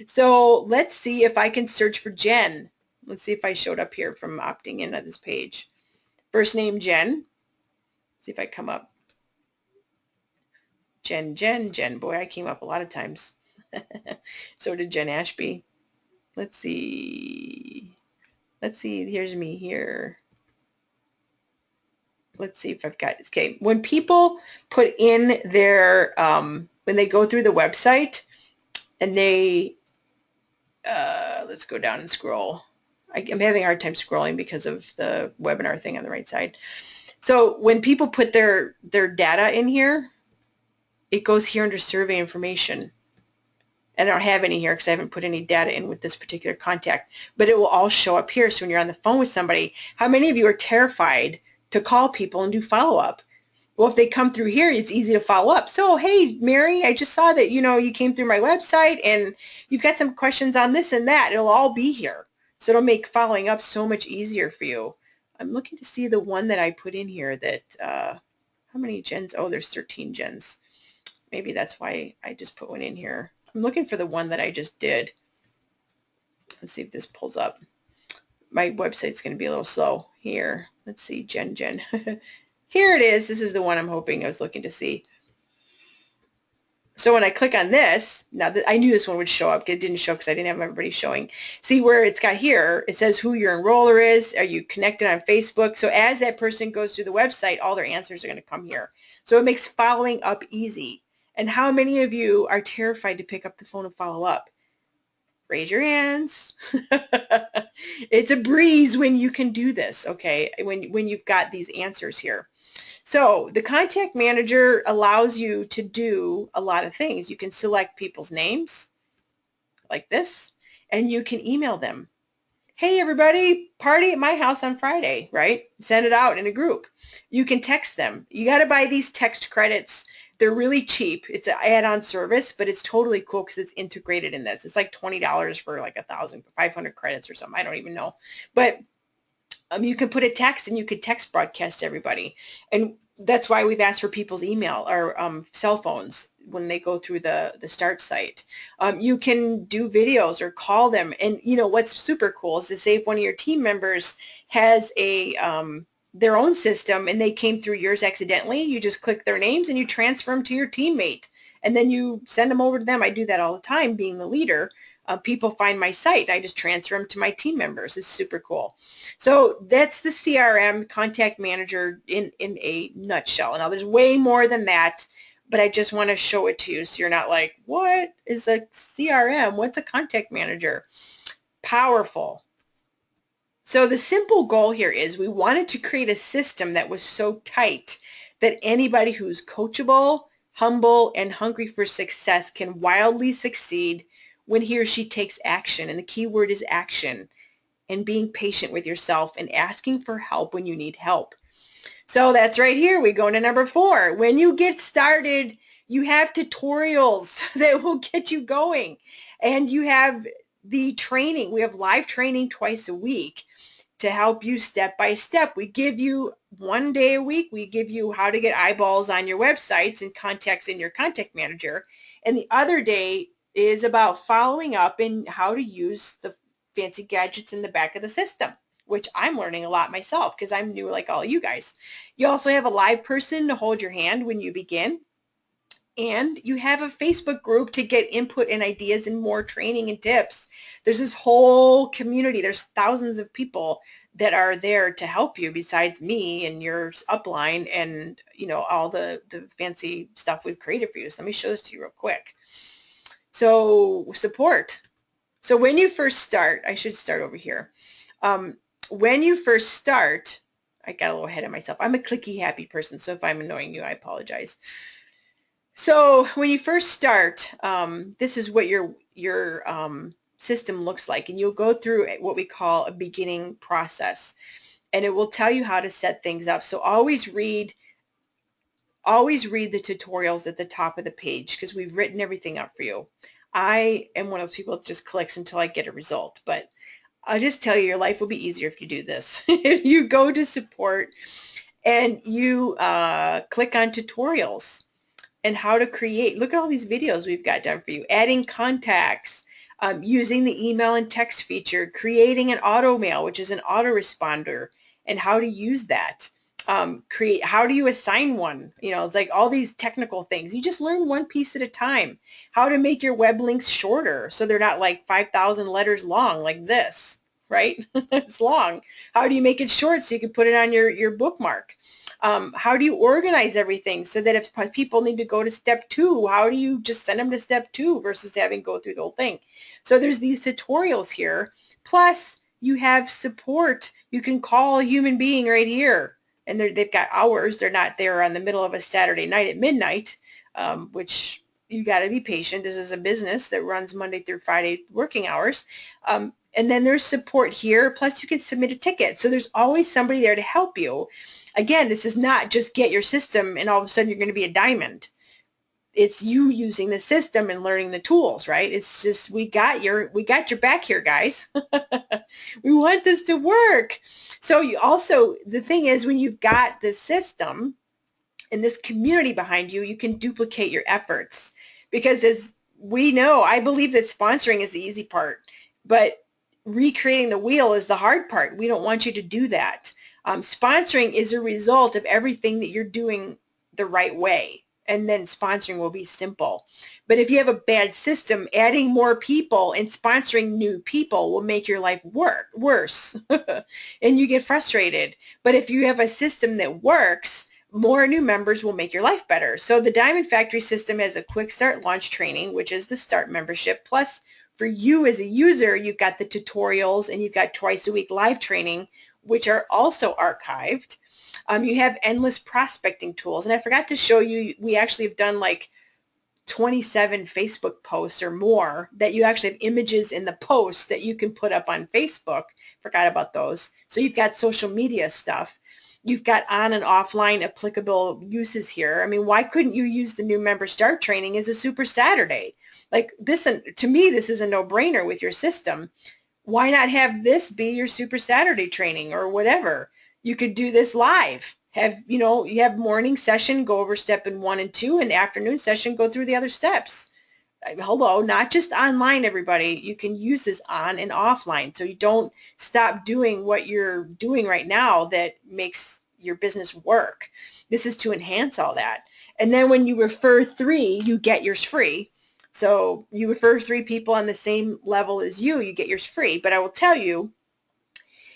So let's see if I can search for Jen. Let's see if I showed up here from opting in on this page. First name Jen. See if I come up. Jen. Boy, I came up a lot of times. So did Jen Ashby. Let's see. Here's me here. Let's see if I've got, okay, when people put in their, when they go through the website and they, let's go down and scroll. I'm having a hard time scrolling because of the webinar thing on the right side. So when people put their data in here, it goes here under survey information. And I don't have any here because I haven't put any data in with this particular contact, but it will all show up here. So when you're on the phone with somebody, how many of you are terrified to call people and do follow-up? Well, if they come through here, it's easy to follow up. So, hey, Mary, I just saw that, you know, you came through my website and you've got some questions on this and that. It'll all be here. So it'll make following up so much easier for you. I'm looking to see the one that I put in here that, how many gens? Oh, there's 13 gens. Maybe that's why I just put one in here. I'm looking for the one that I just did. Let's see if this pulls up. My website's going to be a little slow here. Let's see, Jen. Here it is. This is the one I'm hoping I was looking to see. So when I click on this, now I knew this one would show up. It didn't show because I didn't have everybody showing. See where it's got here, it says who your enroller is. Are you connected on Facebook? So as that person goes through the website, all their answers are going to come here. So it makes following up easy. And how many of you are terrified to pick up the phone and follow up? Raise your hands. It's a breeze when you can do this, okay, when you've got these answers here. So the contact manager allows you to do a lot of things. You can select people's names like this, and you can email them. Hey, everybody, party at my house on Friday, right? Send it out in a group. You can text them. You got to buy these text credits. They're really cheap. It's an add-on service, but it's totally cool because it's integrated in this. It's like $20 for like 1,500 credits or something. I don't even know. But you can put a text and you could text broadcast to everybody. And that's why we've asked for people's email or cell phones when they go through the start site. You can do videos or call them. And you know what's super cool is to say if one of your team members has a their own system and they came through yours accidentally, you just click their names and you transfer them to your teammate. And then you send them over to them. I do that all the time, being the leader. People find my site. I just transfer them to my team members. It's super cool. So that's the CRM, Contact Manager, in a nutshell. Now, there's way more than that, but I just want to show it to you so you're not like, what is a CRM? What's a Contact Manager? Powerful. So the simple goal here is we wanted to create a system that was so tight that anybody who's coachable, humble, and hungry for success can wildly succeed when he or she takes action. And the key word is action, and being patient with yourself and asking for help when you need help. So that's right here. We go to number 4. When you get started, you have tutorials that will get you going. And you have the training. We have live training twice a week to help you step by step. We give you 1 day a week. We give you how to get eyeballs on your websites and contacts in your contact manager. And the other day is about following up and how to use the fancy gadgets in the back of the system, which I'm learning a lot myself because I'm new like all you guys. You also have a live person to hold your hand when you begin. And you have a Facebook group to get input and ideas and more training and tips. There's this whole community. There's thousands of people that are there to help you besides me and your upline and, you know, all the fancy stuff we've created for you. So let me show this to you real quick. So support. So when you first start, I should start over here. When you first start, I got a little ahead of myself. I'm a clicky happy person, so if I'm annoying you, I apologize. So when you first start, this is what your system looks like, and you'll go through what we call a beginning process, and it will tell you how to set things up. So always read the tutorials at the top of the page because we've written everything up for you. I am one of those people that just clicks until I get a result, but I'll just tell you, your life will be easier if you do this. You go to support and you click on tutorials and how to create. Look at all these videos we've got done for you. Adding contacts, using the email and text feature, creating an auto mail, which is an autoresponder, and how to use that. How do you assign one? You know, it's like all these technical things. You just learn one piece at a time. How to make your web links shorter so they're not like 5,000 letters long like this, right? It's long. How do you make it short so you can put it on your bookmark? How do you organize everything so that if people need to go to step 2, how do you just send them to step 2 versus having go through the whole thing? So there's these tutorials here. Plus, you have support. You can call a human being right here. And they've got hours. They're not there on the middle of a Saturday night at midnight, which you got to be patient. This is a business that runs Monday through Friday working hours. And then there's support here. Plus, you can submit a ticket. So there's always somebody there to help you. Again, this is not just get your system and all of a sudden you're going to be a diamond. It's you using the system and learning the tools, right? It's just we got your back here, guys. We want this to work. So you also, the thing is, when you've got the system and this community behind you, you can duplicate your efforts. Because as we know, I believe that sponsoring is the easy part, but recreating the wheel is the hard part. We don't want you to do that. Sponsoring is a result of everything that you're doing the right way, and then sponsoring will be simple. But if you have a bad system, adding more people and sponsoring new people will make your life worse and you get frustrated. But if you have a system that works, more new members will make your life better. So the Diamond Factory system has a quick start launch training, which is the start membership. Plus, for you as a user, you've got the tutorials and you've got twice a week live training, which are also archived. You have endless prospecting tools. And I forgot to show you, we actually have done like 27 Facebook posts or more that you actually have images in the posts that you can put up on Facebook. Forgot about those. So you've got social media stuff. You've got on and offline applicable uses here. I mean, why couldn't you use the new member start training as a super Saturday? Like this, to me, this is a no-brainer with your system. Why not have this be your super Saturday training or whatever? You could do this live. You have morning session, go over step 1 and 2, and afternoon session, go through the other steps. Hello, not just online, everybody. You can use this on and offline, so you don't stop doing what you're doing right now that makes your business work. This is to enhance all that. And then when you refer 3, you get yours free. So you refer 3 people on the same level as you get yours free. But I will tell you,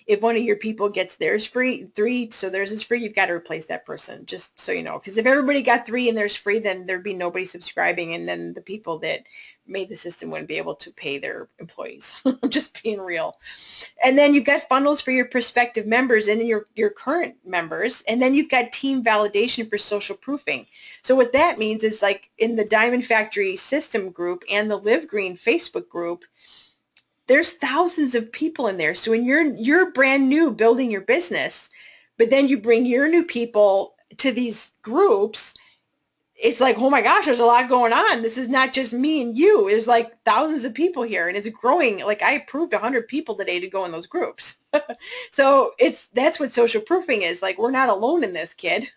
if one of your people gets theirs free, 3, so theirs is free, you've got to replace that person, just so you know. Because if everybody got 3 and theirs free, then there'd be nobody subscribing, and then the people that made the system wouldn't be able to pay their employees. I'm just being real. And then you've got funnels for your prospective members and your current members, and then you've got team validation for social proofing. So what that means is, like in the Diamond Factory system group and the Live Green Facebook group, there's thousands of people in there. So when you're brand new building your business, but then you bring your new people to these groups, it's like, oh my gosh, there's a lot going on. This is not just me and you. There's like thousands of people here, and it's growing. Like, I approved 100 people today to go in those groups. So that's what social proofing is. Like, we're not alone in this, kid.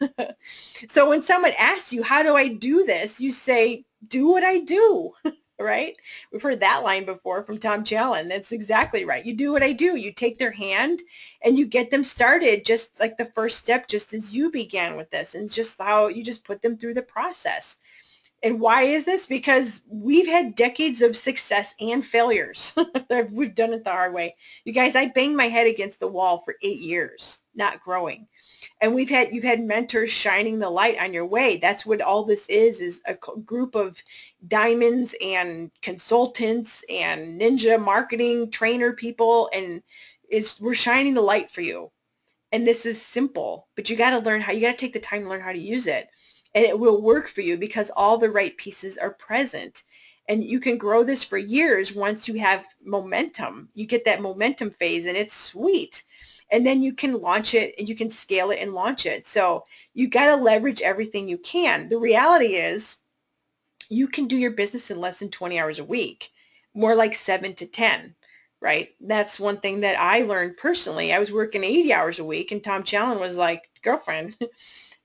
So when someone asks you, how do I do this? You say, do what I do. Right? We've heard that line before from Tom Challen. That's exactly right. You do what I do. You take their hand and you get them started, just like the first step, just as you began with this, and just how you just put them through the process. And why is this? Because we've had decades of success and failures. We've done it the hard way. You guys, I banged my head against the wall for 8 years, not growing. And you've had mentors shining the light on your way. That's what all this is a group of diamonds and consultants and ninja marketing trainer people, and we're shining the light for you. And this is simple, but you got to take the time to learn how to use it. And it will work for you because all the right pieces are present. And you can grow this for years once you have momentum. You get that momentum phase, and it's sweet. And then you can launch it, and you can scale it and launch it. So you got to leverage everything you can. The reality is you can do your business in less than 20 hours a week, more like 7 to 10, right? That's one thing that I learned personally. I was working 80 hours a week, and Tom Challen was like, girlfriend,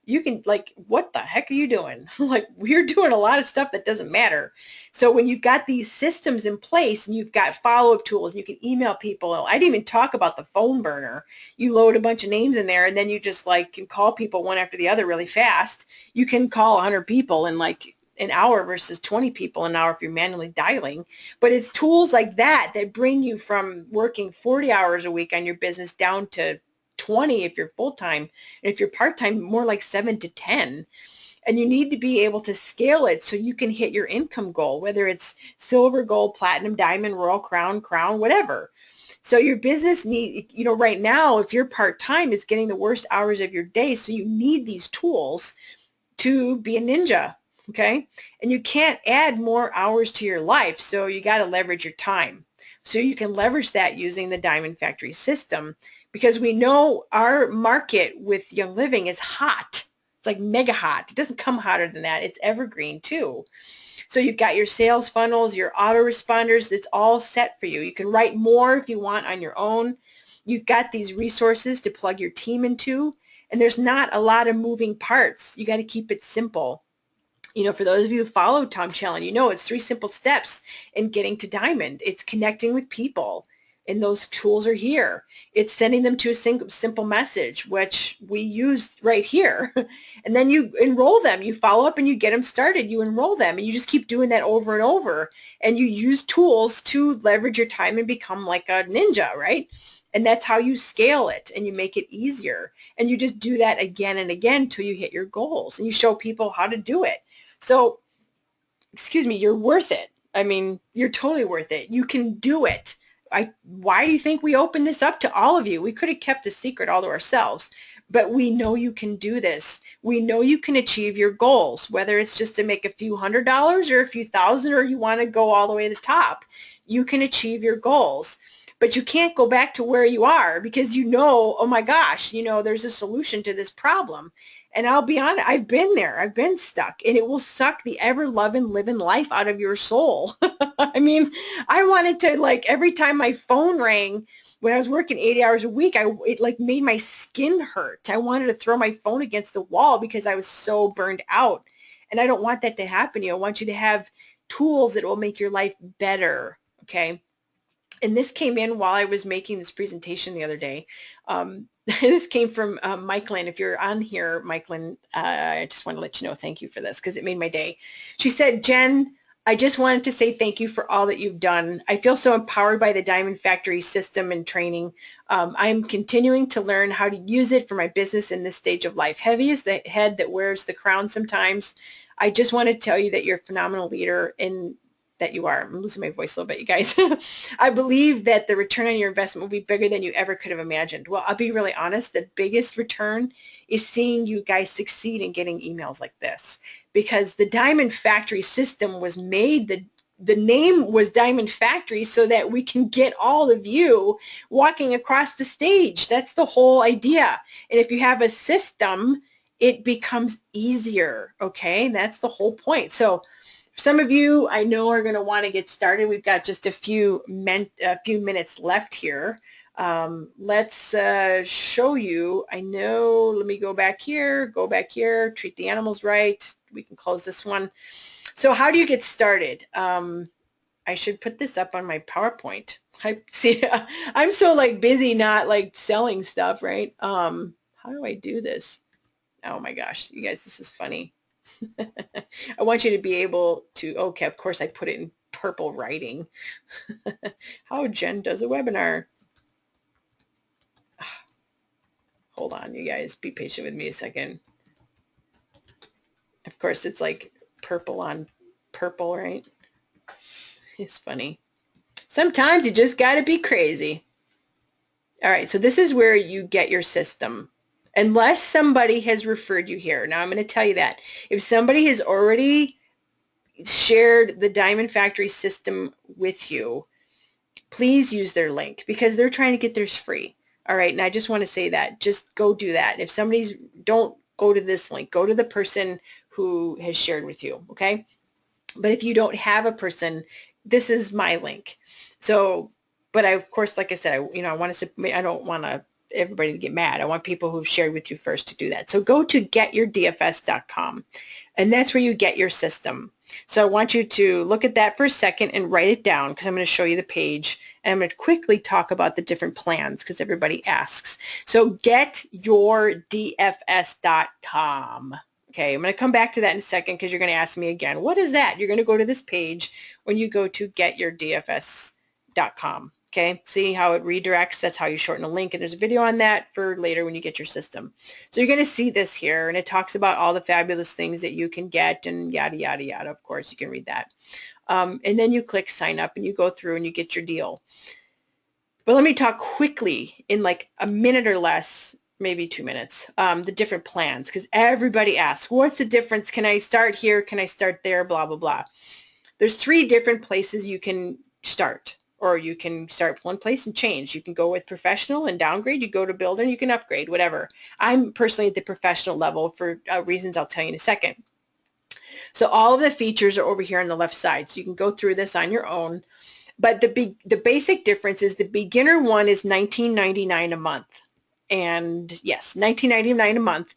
you can, like, what the heck are you doing? Like, we're doing a lot of stuff that doesn't matter. So when you've got these systems in place and you've got follow-up tools, you can email people. I didn't even talk about the phone burner. You load a bunch of names in there, and then you just like can call people one after the other really fast. You can call 100 people in like an hour versus 20 people an hour if you're manually dialing. But it's tools like that that bring you from working 40 hours a week on your business down to 20 if you're full-time, and if you're part-time, more like 7 to 10. And you need to be able to scale it so you can hit your income goal, whether it's silver, gold, platinum, diamond, royal, crown, whatever. So your business right now, if you're part-time, is getting the worst hours of your day. So you need these tools to be a ninja, okay? And you can't add more hours to your life, so you got to leverage your time. So you can leverage that using the Diamond Factory system, because we know our market with Young Living is hot. It's like mega hot. It doesn't come hotter than that. It's evergreen too. So you've got your sales funnels, your autoresponders. It's all set for you. You can write more if you want on your own. You've got these resources to plug your team into, and there's not a lot of moving parts. You got to keep it simple. For those of you who follow Tom Challen, it's 3 simple steps in getting to Diamond. It's connecting with people, and those tools are here. It's sending them to a simple message, which we use right here. And then you enroll them. You follow up and you get them started. You enroll them, and you just keep doing that over and over. And you use tools to leverage your time and become like a ninja, right? And that's how you scale it, and you make it easier. And you just do that again and again until you hit your goals, and you show people how to do it. So, you're worth it. I mean, you're totally worth it. You can do it. Why do you think we opened this up to all of you? We could have kept the secret all to ourselves, but we know you can do this. We know you can achieve your goals, whether it's just to make a few $100s or a few thousand, or you want to go all the way to the top. You can achieve your goals, but you can't go back to where you are, because oh my gosh, there's a solution to this problem. And I'll be honest, I've been there. I've been stuck, and it will suck the ever-loving, living life out of your soul. I mean, I wanted to, like, every time my phone rang when I was working 80 hours a week, it like made my skin hurt. I wanted to throw my phone against the wall because I was so burned out. And I don't want that to happen to you. I want you to have tools that will make your life better, okay? And this came in while I was making this presentation the other day. This came from Mikeland. If you're on here, Mikeland, I just want to let you know thank you for this because it made my day. She said, Jen, I just wanted to say thank you for all that you've done. I feel so empowered by the Diamond Factory system and training. I'm continuing to learn how to use it for my business in this stage of life. Heavy is the head that wears the crown sometimes. I just want to tell you that you're a phenomenal leader and that you are. I'm losing my voice a little bit, you guys. I believe that the return on your investment will be bigger than you ever could have imagined. Well, I'll be really honest. The biggest return is seeing you guys succeed in getting emails like this, because the Diamond Factory system was made, the name was Diamond Factory so that we can get all of you walking across the stage. That's the whole idea. And if you have a system, it becomes easier, okay? That's the whole point. So some of you I know are going to want to get started. We've got just a few minutes left here. Let's show you. I know, let me go back here, treat the animals right. We can close this one. So how do you get started? I should put this up on my PowerPoint. See, I'm so like busy not like selling stuff, right? How do I do this? Oh my gosh, you guys, this is funny. I want you to be able to, okay, of course I put it in purple writing. How Jen does a webinar. Hold on, you guys, be patient with me a second. Of course, it's like purple on purple, right? It's funny. Sometimes you just got to be crazy. All right, so this is where you get your system. Unless somebody has referred you here. Now, I'm going to tell you that. If somebody has already shared the Diamond Factory system with you, please use their link because they're trying to get theirs free. All right, and I just want to say that. Just go do that. If somebody's, don't go to this link. Go to the person who has shared with you, okay? But if you don't have a person, this is my link. So, but I, of course, like I said, I want to, I don't want everybody to get mad. I want people who've shared with you first to do that. So go to getyourdfs.com, and that's where you get your system. So I want you to look at that for a second and write it down because I'm going to show you the page, and I'm going to quickly talk about the different plans because everybody asks. So getyourdfs.com. Okay, I'm going to come back to that in a second because you're going to ask me again, what is that? You're going to go to this page when you go to getyourdfs.com. Okay, see how it redirects? That's how you shorten a link, and there's a video on that for later when you get your system. So you're going to see this here, and it talks about all the fabulous things that you can get and yada, yada, yada. Of course, you can read that. And then you click sign up, and you go through and you get your deal. But let me talk quickly in like a minute or less, maybe 2 minutes, the different plans, because everybody asks, what's the difference? Can I start here? Can I start there? Blah, blah, blah. There's 3 different places you can start, or you can start one place and change. You can go with professional and downgrade. You go to builder and you can upgrade, whatever. I'm personally at the professional level for reasons I'll tell you in a second. So all of the features are over here on the left side. So you can go through this on your own. But the basic difference is the beginner one is $19.99 a month. And yes, $19.99 a month.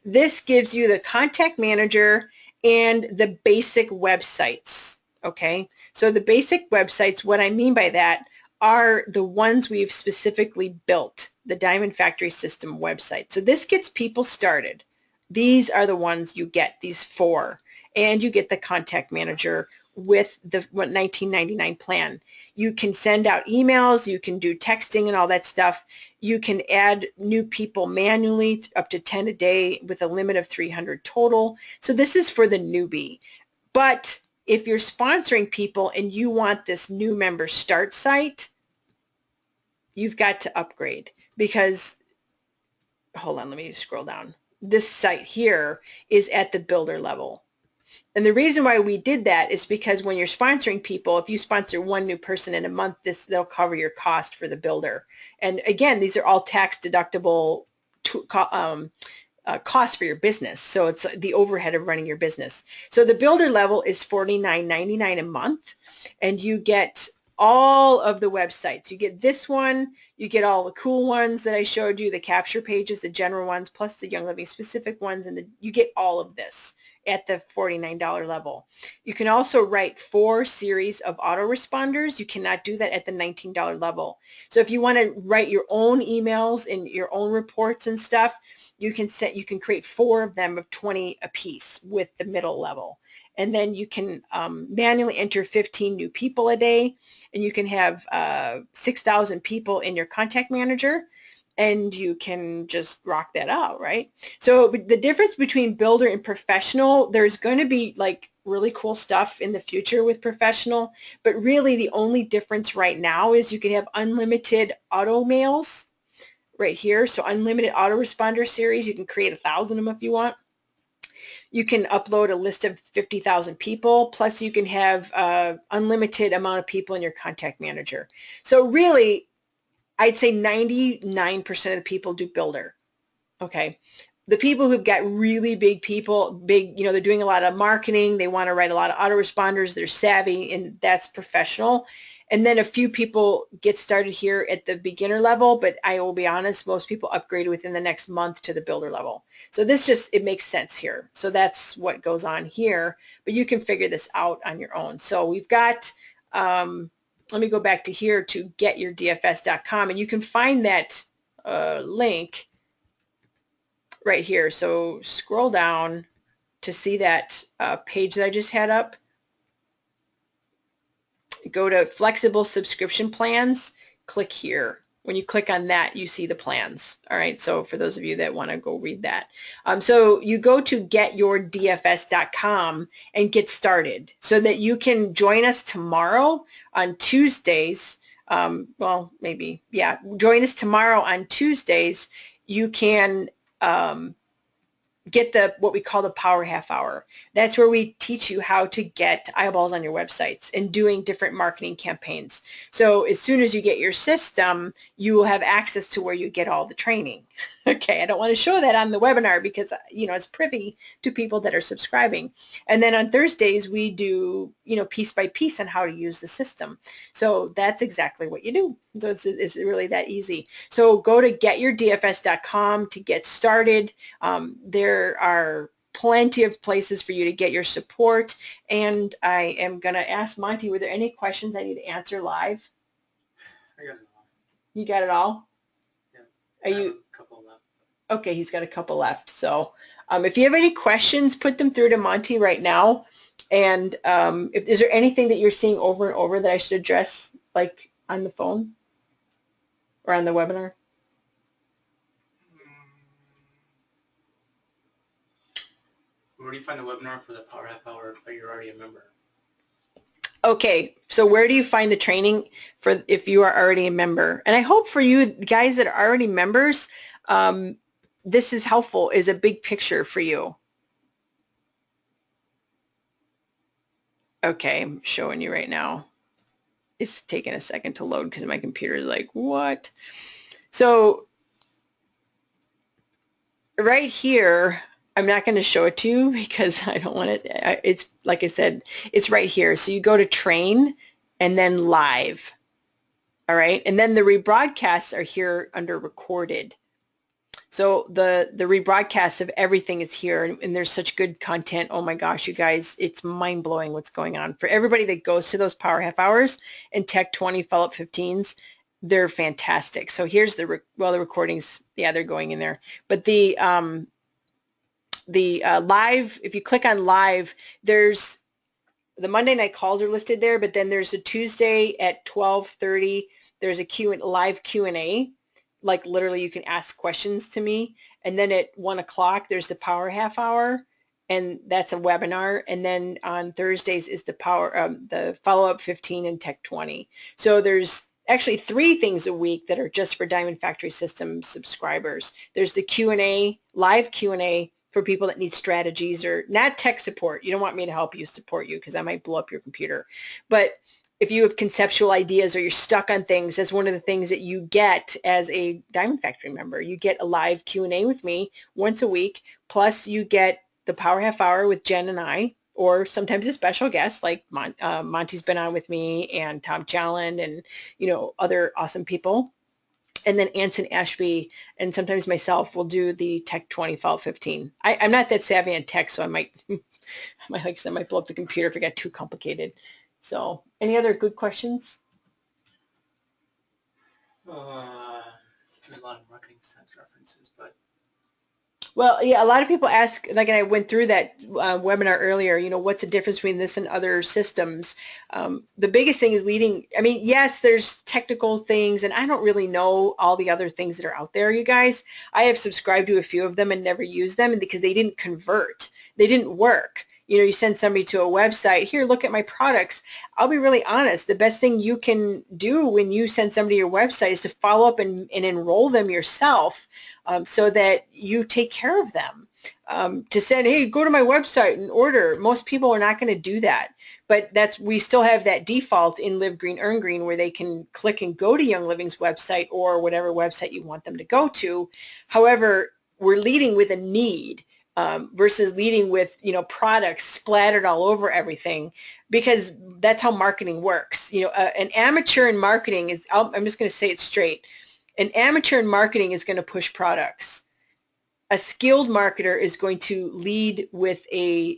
This gives you the contact manager and the basic websites. Okay, so the basic websites, what I mean by that are the ones we've specifically built, the Diamond Factory System website. So this gets people started. These are the ones you get, these 4, and you get the contact manager with the $19.99 plan. You can send out emails, you can do texting and all that stuff. You can add new people manually, up to 10 a day with a limit of 300 total. So this is for the newbie. But if you're sponsoring people and you want this new member start site, you've got to upgrade because, hold on, let me scroll down. This site here is at the builder level. And the reason why we did that is because when you're sponsoring people, if you sponsor one new person in a month, they'll cover your cost for the builder. And again, these are all tax deductible costs for your business. So it's the overhead of running your business. So the builder level is $49.99 a month, and you get all of the websites. You get this one, you get all the cool ones that I showed you, the capture pages, the general ones, plus the Young Living specific ones, and you get all of this. at the $49 level. You can also write 4 series of autoresponders. You cannot do that at the $19 level. So if you want to write your own emails and your own reports and stuff, you can create 4 of them of 20 apiece with the middle level. And then you can manually enter 15 new people a day, and you can have 6,000 people in your contact manager, and you can just rock that out, right? So the difference between builder and professional, there's going to be like really cool stuff in the future with professional, but really the only difference right now is you can have unlimited auto mails right here. So unlimited autoresponder series, you can create 1,000 of them if you want. You can upload a list of 50,000 people, plus you can have unlimited amount of people in your contact manager. So really, I'd say 99% of the people do builder, okay? The people who've got really big people, they're doing a lot of marketing, they want to write a lot of autoresponders, they're savvy, and that's professional. And then a few people get started here at the beginner level, but I will be honest, most people upgrade within the next month to the builder level. So it makes sense here. So that's what goes on here, but you can figure this out on your own. So we've got, let me go back to here to getyourdfs.com, and you can find that link right here. So scroll down to see that page that I just had up. Go to flexible subscription plans, click here. When you click on that, you see the plans. All right, so for those of you that want to go read that. So you go to getyourdfs.com and get started so that you can join us tomorrow on Tuesdays. Well, maybe, yeah, join us tomorrow on Tuesdays. You can get what we call the Power Half Hour. That's where we teach you how to get eyeballs on your websites and doing different marketing campaigns. So as soon as you get your system, you will have access to where you get all the training. Okay, I don't want to show that on the webinar because, it's privy to people that are subscribing. And then on Thursdays, we do, piece by piece on how to use the system. So that's exactly what you do. So it's really that easy. So go to getyourdfs.com to get started. There are plenty of places for you to get your support. And I am going to ask Monty, were there any questions I need to answer live? I got it all. You got it all? Yeah. Are you? A couple left. Okay, he's got a couple left. So if you have any questions, put them through to Monty right now. And is there anything that you're seeing over and over that I should address, like on the phone or on the webinar? Where do you find the webinar for the Power Half Hour if you're already a member? Okay, so where do you find the training for if you are already a member? And I hope for you guys that are already members, this is helpful, is a big picture for you. Okay, I'm showing you right now. It's taking a second to load because my computer is like, what? So right here, I'm not going to show it to you because I don't want it. It's like I said, it's right here. So you go to train and then live. All right. And then the rebroadcasts are here under recorded. So the rebroadcasts of everything is here, and there's such good content. Oh my gosh, you guys, it's mind-blowing what's going on. For everybody that goes to those Power Half Hours and Tech 20 Follow-Up 15s, they're fantastic. So here's the recordings. Yeah, they're going in there. But the live, if you click on live, there's the Monday night calls are listed there, but then there's a Tuesday at 12:30. There's a live Q&A. Like literally you can ask questions to me. And then at 1 o'clock, there's the Power Half Hour, and that's a webinar. And then on Thursdays is the Follow-Up 15 and Tech 20. So there's actually 3 things a week that are just for Diamond Factory Systems subscribers. There's the Q&A, live Q&A for people that need strategies or not tech support. You don't want me to help you support you because I might blow up your computer. But if you have conceptual ideas or you're stuck on things, that's one of the things that you get as a Diamond Factory member. You get a live Q&A with me once a week, plus you get the Power Half Hour with Jen and I, or sometimes a special guest like Monty's been on with me, and Tom Challen, and other awesome people. and then Anson Ashby and sometimes myself will do the Tech 20 Fall 15. I'm not that savvy on tech, so I might, like I said, I might blow up the computer if it got too complicated. So any other good questions? There's a lot of marketing sense references, but well, yeah, a lot of people ask, like I went through that webinar earlier, what's the difference between this and other systems? The biggest thing is leading. I mean, yes, there's technical things, and I don't really know all the other things that are out there, you guys. I have subscribed to a few of them and never used them because they didn't convert. They didn't work. You send somebody to a website, here, look at my products. I'll be really honest, the best thing you can do when you send somebody to your website is to follow up and enroll them yourself so that you take care of them. To say, hey, go to my website and order. Most people are not going to do that. But we still have that default in Live Green, Earn Green where they can click and go to Young Living's website or whatever website you want them to go to. However, we're leading with a need. Versus leading with, products splattered all over everything, because that's how marketing works. An amateur in marketing is, I'm just going to say it straight, an amateur in marketing is going to push products. A skilled marketer is going to lead with a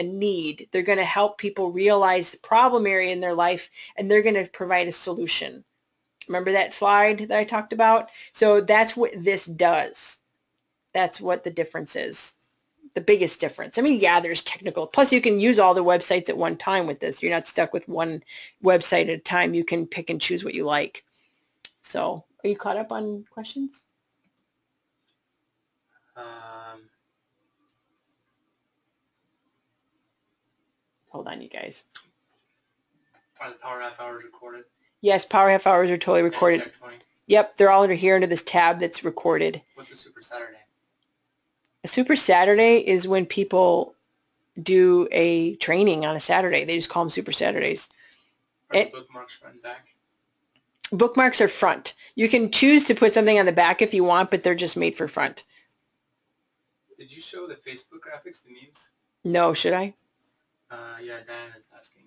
need. They're going to help people realize the problem area in their life, and they're going to provide a solution. Remember that slide that I talked about? So that's what this does. That's what the difference is. The biggest difference. I mean, yeah, there's technical. Plus, you can use all the websites at one time with this. You're not stuck with one website at a time. You can pick and choose what you like. So, are you caught up on questions? Hold on, you guys. Are the Power Half Hours recorded? Yes, Power Half Hours are totally recorded. Tech 20. Yep, they're all under here under this tab that's recorded. What's a Super Saturday? A Super Saturday is when people do a training on a Saturday. They just call them Super Saturdays. Are the bookmarks front and back? Bookmarks are front. You can choose to put something on the back if you want, but they're just made for front. Did you show the Facebook graphics, the memes? No, should I? Yeah, Diana's asking.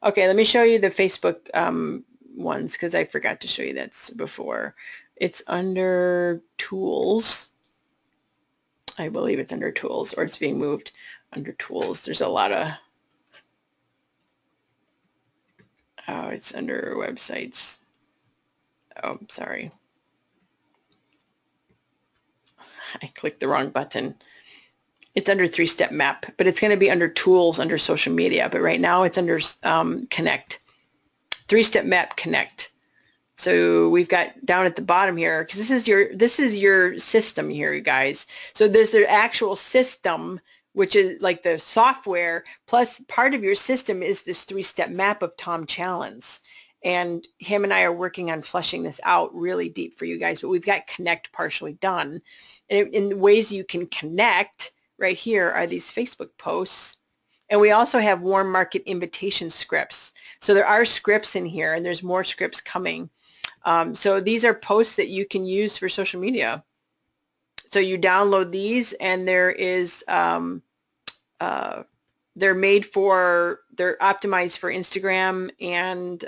Okay, let me show you the Facebook ones because I forgot to show you that before. It's under Tools. I believe it's under Tools, or it's being moved under Tools. There's a lot of, oh, it's under Websites. Oh, sorry. I clicked the wrong button. It's under 3-Step Map, but it's going to be under Tools under Social Media. But right now it's under Connect. 3-Step Map Connect. So we've got down at the bottom here, because this is your system here, you guys. So there's the actual system, which is like the software, plus part of your system is this 3-step map of Tom Challen's. And him and I are working on fleshing this out really deep for you guys, but we've got Connect partially done. And in the ways you can connect right here are these Facebook posts. And we also have warm market invitation scripts. So there are scripts in here, and there's more scripts coming. So these are posts that you can use for social media. So you download these, and they're optimized for Instagram and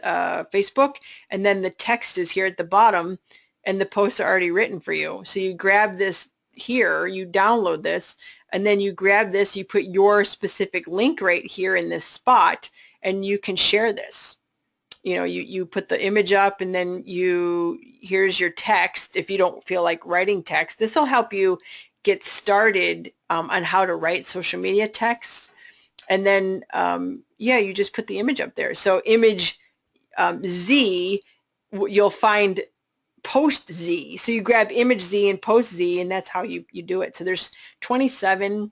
Facebook, and then the text is here at the bottom, and the posts are already written for you. So you grab this here, you download this, and then you grab this, you put your specific link right here in this spot, and you can share this. You put the image up, and then here's your text. If you don't feel like writing text, this will help you get started on how to write social media text. And then, yeah, you just put the image up there. So image Z, you'll find post Z. So you grab image Z and post Z, and that's how you do it. So there's 27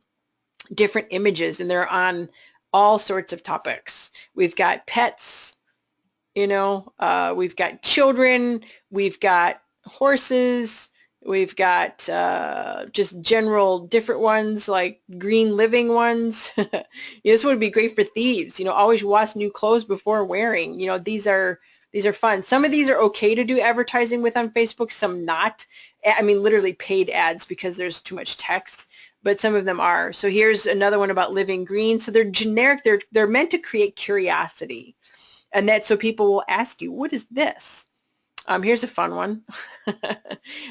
different images, and they're on all sorts of topics. We've got pets, we've got children, we've got horses, we've got just general different ones like green living ones. This would be great for thieves. Always wash new clothes before wearing. These are fun. Some of these are okay to do advertising with on Facebook, some not. I mean, literally paid ads because there's too much text, but some of them are. So here's another one about living green. So they're generic. They're meant to create curiosity. And that's so people will ask you, what is this? Here's a fun one.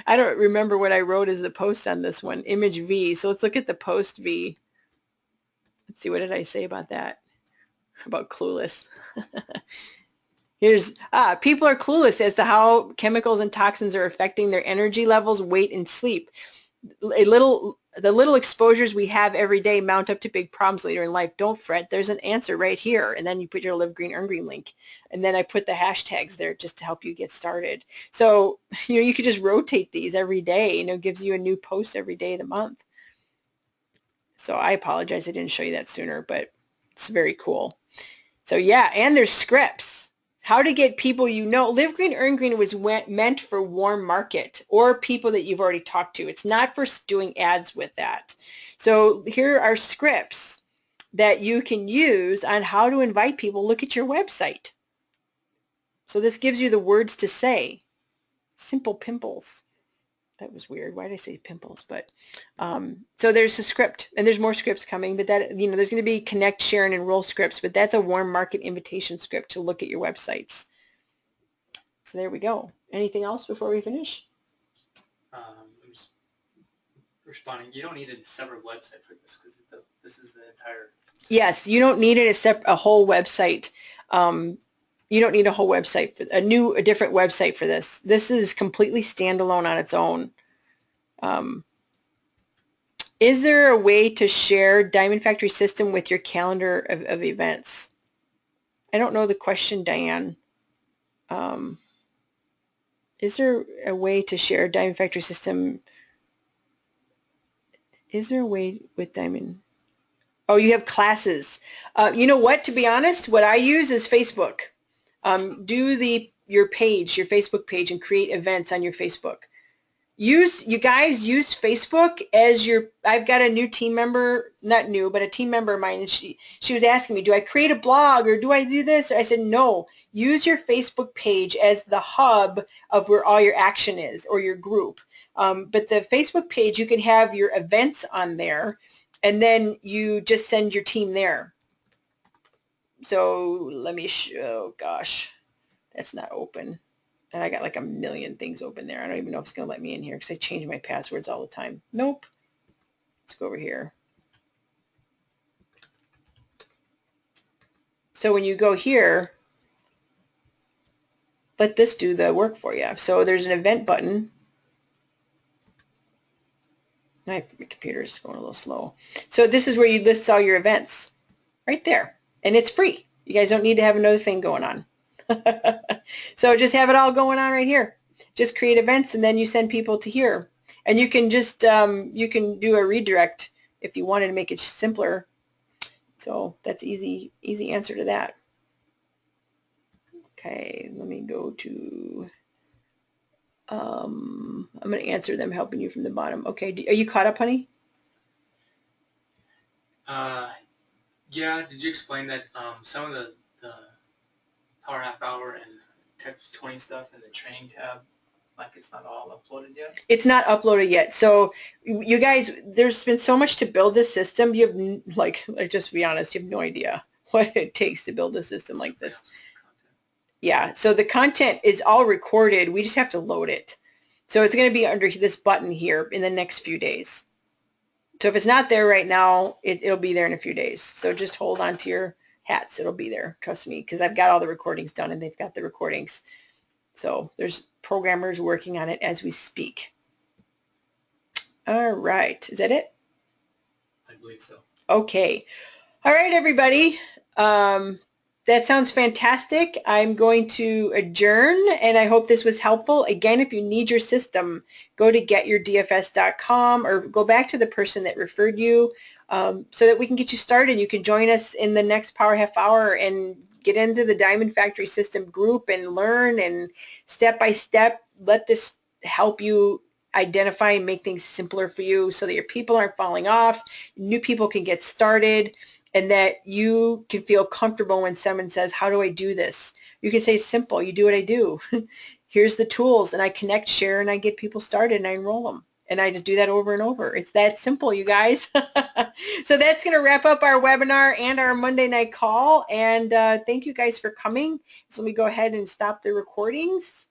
I don't remember what I wrote as the post on this one. Image V. So let's look at the post V. Let's see, what did I say about that? About clueless. Here's, people are clueless as to how chemicals and toxins are affecting their energy levels, weight, and sleep. The little exposures we have every day mount up to big problems later in life. Don't fret. There's an answer right here. And then you put your Live Green, Earn Green link. And then I put the hashtags there just to help you get started. So, you could just rotate these every day. It gives you a new post every day of the month. So I apologize I didn't show you that sooner, but it's very cool. So yeah, and there's scripts. How to get people Live Green, Earn Green was meant for warm market or people that you've already talked to. It's not for doing ads with that. So here are scripts that you can use on how to invite people. Look at your website. So this gives you the words to say. Simple pimples. That was weird. Why did I say pimples? But so there's a script, and there's more scripts coming, but that, there's going to be connect, share, and enroll scripts, but that's a warm market invitation script to look at your websites. So there we go. Anything else before we finish? I'm just responding. You don't need a separate website for this because this is the entire. Yes, you don't need it a whole website. You don't need a whole website for a different website for this. This is completely standalone on its own. Is there a way to share Diamond Factory system with your calendar of events? I don't know the question, Diane. Is there a way to share Diamond Factory system? Is there a way with Diamond? Oh, you have classes. You know what? To be honest, what I use is Facebook. Do your Facebook page, and create events on your Facebook. You guys use Facebook as I've got a new team member, not new, but a team member of mine, and she was asking me, do I create a blog or do I do this? I said, no, use your Facebook page as the hub of where all your action is, or your group. But the Facebook page, you can have your events on there, and then you just send your team there. So let me oh gosh, that's not open. And I got like a million things open there. I don't even know if it's going to let me in here because I change my passwords all the time. Nope. Let's go over here. So when you go here, let this do the work for you. So there's an event button. My computer is going a little slow. So this is where you list all your events right there. And it's free. You guys don't need to have another thing going on. So just have it all going on right here. Just create events, and then you send people to here. And you can just, you can do a redirect if you wanted to make it simpler. So that's easy answer to that. Okay, let me go to, I'm going to answer them helping you from the bottom. Okay, are you caught up, honey? Yeah, did you explain that some of the Power Half Hour and Tech 20 stuff in the training tab, like it's not all uploaded yet? It's not uploaded yet. So you guys, there's been so much to build this system. You have, like just be honest, you have no idea what it takes to build a system like this. Yeah, so the content is all recorded. We just have to load it. So it's going to be under this button here in the next few days. So if it's not there right now, it'll be there in a few days. So just hold on to your hats. It'll be there. Trust me, because I've got all the recordings done, and they've got the recordings. So there's programmers working on it as we speak. All right. Is that it? I believe so. Okay. All right, everybody. That sounds fantastic. I'm going to adjourn, and I hope this was helpful. Again, if you need your system, go to getyourdfs.com or go back to the person that referred you so that we can get you started. You can join us in the next Power Half Hour and get into the Diamond Factory System group and learn, and step by step, let this help you identify and make things simpler for you so that your people aren't falling off, new people can get started, and that you can feel comfortable when someone says, how do I do this? You can say, it's simple. You do what I do. Here's the tools, and I connect, share, and I get people started, and I enroll them. And I just do that over and over. It's that simple, you guys. So that's going to wrap up our webinar and our Monday night call. And thank you guys for coming. So let me go ahead and stop the recordings.